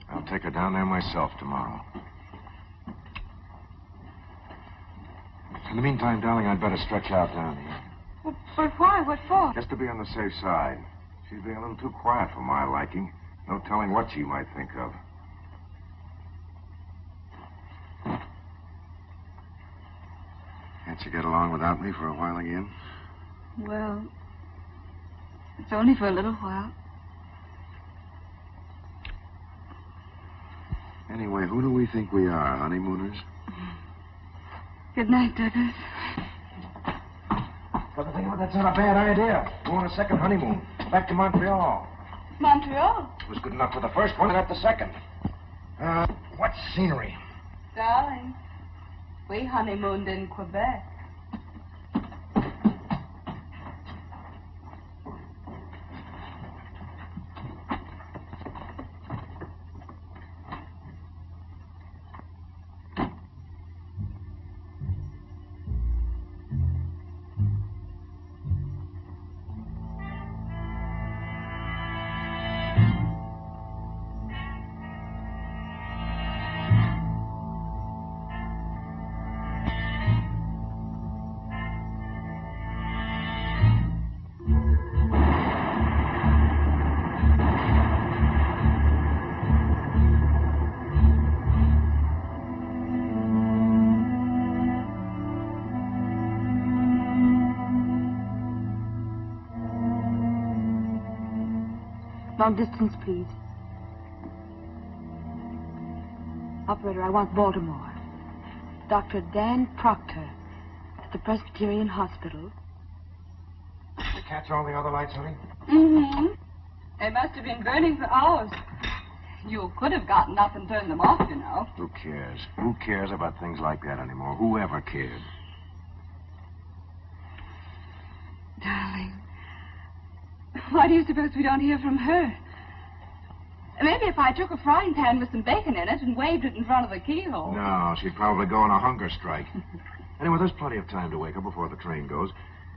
S3: I'll take her down there myself tomorrow. In the meantime, darling, I'd better stretch out down here.
S2: But why? What for?
S3: Just to be on the safe side. She's being a little too quiet for my liking. No telling what she might think of. Can't you get along without me for a while again?
S8: Well, it's only for a little while.
S3: Anyway, who do we think we are, honeymooners?
S8: Good night, Douglas.
S3: But the thing about that's not a bad idea. Go on a second honeymoon. Back to Montreal.
S8: Montreal?
S3: It was good enough for the first one, and not the second. What scenery?
S8: Darling, we honeymooned in Quebec.
S2: Long distance, please. Operator, I want Baltimore. Dr. Dan Proctor at the Presbyterian Hospital.
S3: Did you catch all the other lights, honey?
S8: Mm-hmm. They must have been burning for hours. You could have gotten up and turned them off, you know.
S3: Who cares? Who cares about things like that anymore? Who ever cared?
S8: Darling, why do you suppose we don't hear from her? Maybe if I took a frying pan with some bacon in it and waved it in front of the keyhole.
S3: No, she'd probably go on a hunger strike. Anyway, there's plenty of time to wake her before the train goes.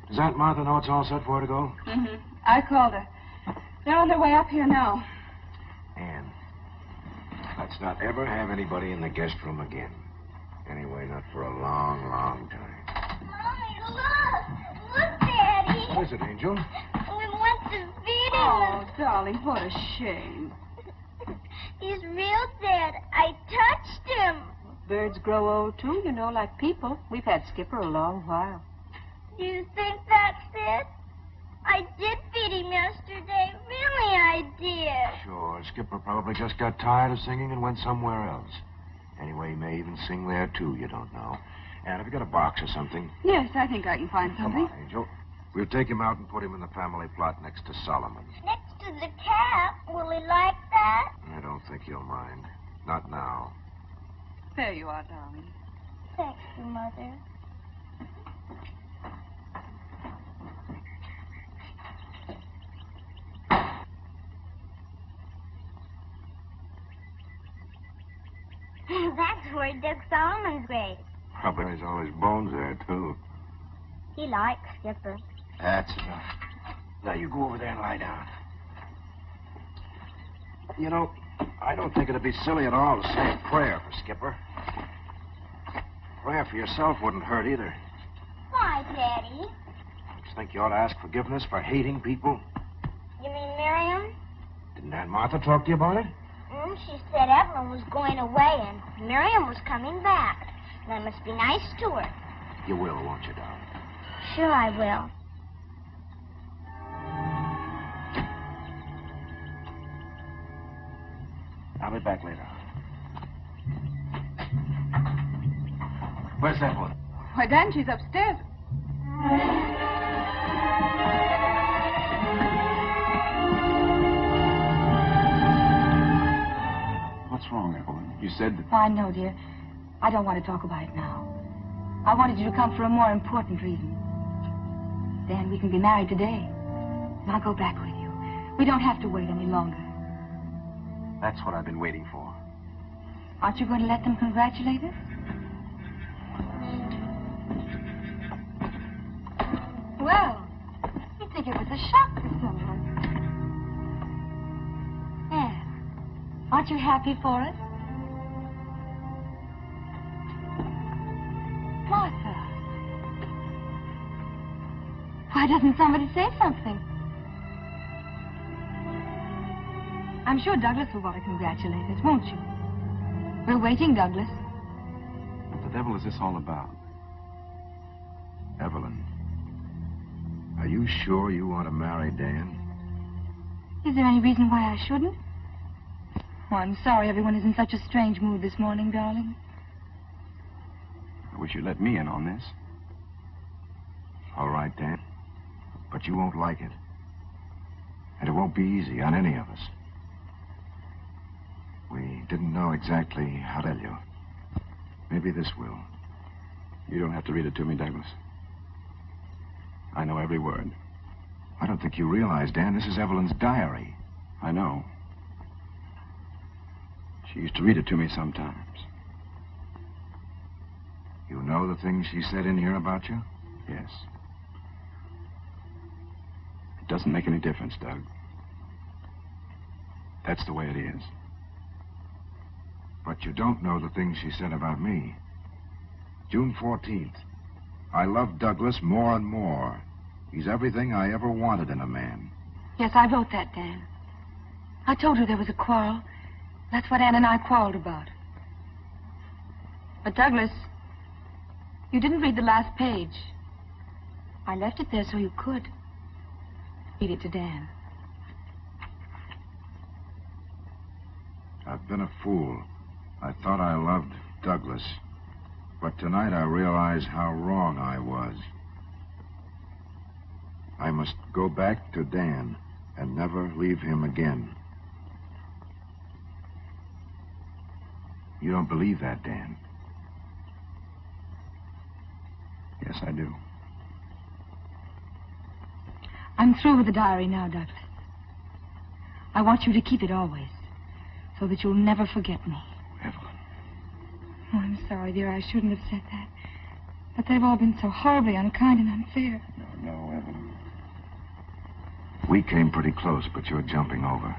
S3: Does Aunt Martha know it's all set for her to go?
S8: Mm-hmm. I called her. They're on their way up here now.
S3: Anne, let's not ever have anybody in the guest room again. Anyway, not for a long, long time.
S1: Mommy, look! Look, Daddy!
S3: What is it, Angel?
S1: We went to feed him.
S8: Oh, darling, what a shame.
S1: He's real dead. I touched him.
S9: Birds grow old, too, you know, like people. We've had Skipper a long while.
S1: Do you think that's it? I did feed him yesterday. Really, I did.
S3: Sure, Skipper probably just got tired of singing and went somewhere else. Anyway, he may even sing there, too, you don't know. Anne, have you got a box or something?
S8: Yes, I think I can find
S3: Come
S8: something.
S3: on, Angel. We'll take him out and put him in the family plot next to Solomon.
S1: Next to the cat. Will he like that?
S3: I don't think he'll mind. Not now.
S8: There you are, darling.
S1: Thank you, Mother. That's where he dug Solomon's grave.
S3: Probably has all his bones there, too.
S1: He likes Skipper.
S3: That's enough. Now, you go over there and lie down. You know, I don't think it'd be silly at all to say a prayer for Skipper. Prayer for yourself wouldn't hurt either.
S1: Why, Daddy?
S3: Don't you think you ought to ask forgiveness for hating people?
S1: You mean Miriam?
S3: Didn't Aunt Martha talk to you about it?
S1: She said Evelyn was going away and Miriam was coming back. And I must be nice to her.
S3: You will, won't you, darling?
S1: Sure I will.
S3: I'll be back later. Where's Evelyn?
S8: Why, Dan, she's upstairs.
S6: What's wrong, Evelyn? You said...
S2: Oh, I know, dear. I don't want to talk about it now. I wanted you to come for a more important reason. Dan, we can be married today. And I'll go back with you. We don't have to wait any longer.
S3: That's what I've been waiting for.
S2: Aren't you going to let them congratulate us? Well, you'd think it was a shock to someone. Anne, aren't you happy for us? Martha. Why doesn't somebody say something? I'm sure Douglas will want to congratulate us, won't you? We're waiting, Douglas.
S6: What the devil is this all about?
S3: Evelyn, are you sure you want to marry Dan?
S2: Is there any reason why I shouldn't? Oh, I'm sorry everyone is in such a strange mood this morning, darling.
S6: I wish you'd let me in on this.
S3: All right, Dan. But you won't like it. And it won't be easy on any of us. We didn't know exactly how to tell you. Maybe this will.
S6: You don't have to read it to me, Douglas. I know every word.
S3: I don't think you realize, Dan, this is Evelyn's diary.
S6: I know. She used to read it to me sometimes.
S3: You know the things she said in here about you?
S6: Yes. It doesn't make any difference, Doug. That's the way it is.
S3: But you don't know the things she said about me. June 14th. I love Douglas more and more. He's everything I ever wanted in a man.
S2: Yes, I wrote that, Dan. I told her there was a quarrel. That's what Ann and I quarreled about. But, Douglas, you didn't read the last page. I left it there so you could. Read it to Dan.
S3: I've been a fool. I thought I loved Douglas. But tonight I realize how wrong I was. I must go back to Dan and never leave him again. You don't believe that, Dan. Yes, I do.
S2: I'm through with the diary now, Douglas. I want you to keep it always, so that you'll never forget me.
S3: Evelyn.
S2: Oh, I'm sorry, dear. I shouldn't have said that. But they've all been so horribly unkind and unfair.
S3: No, Evelyn. We came pretty close, but you're jumping over.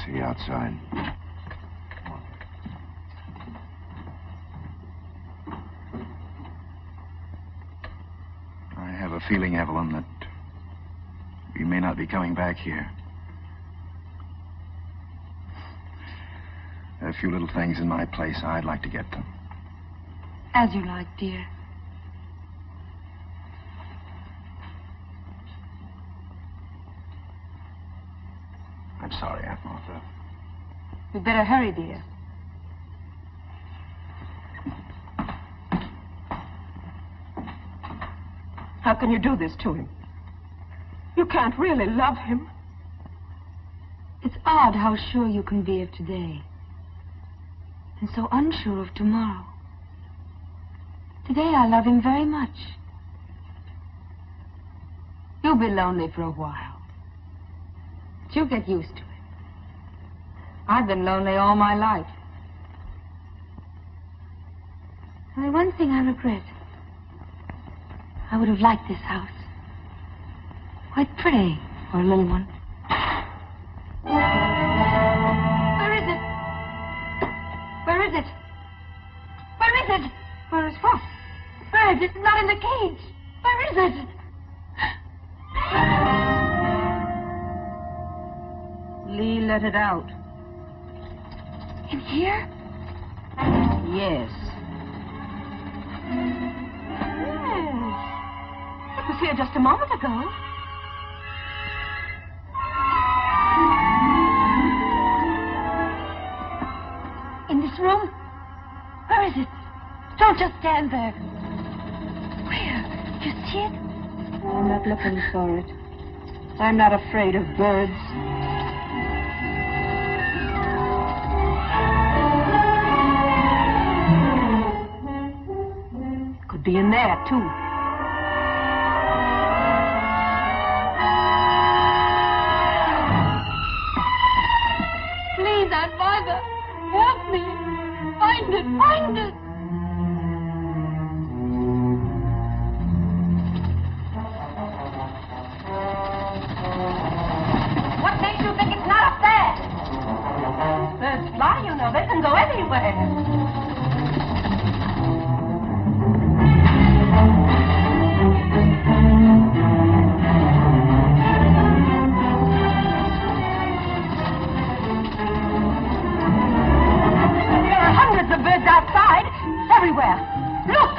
S3: See you outside. I have a feeling, Evelyn, that we may not be coming back here. There are a few little things in my place. I'd like to get them.
S2: As you like, dear.
S3: I'm sorry, Aunt Martha.
S2: You'd better hurry, dear.
S9: How can you do this to him? You can't really love him.
S2: It's odd how sure you can be of today, and so unsure of tomorrow. Today I love him very much. You'll be lonely for a while, but you'll get used to it. I've been lonely all my life. Only one thing I regret. I would have liked this house. Quite pretty for a little one. Where is it? Where is it? Where is it? Where is what? Where is it? It's not in the cage. Where is it?
S9: Lee let it out.
S2: In here?
S9: Yes. It was here just a moment ago.
S2: In this room? Where is it? Don't just stand there. Where? Do you see it?
S9: I'm not looking for it. I'm not afraid of birds. Could be in there, too.
S2: Please, Aunt Martha, help me. Find it, find it.
S9: What makes you think it's not up there? Birds fly, you know. They can go anywhere. There are hundreds of birds outside, everywhere. Look!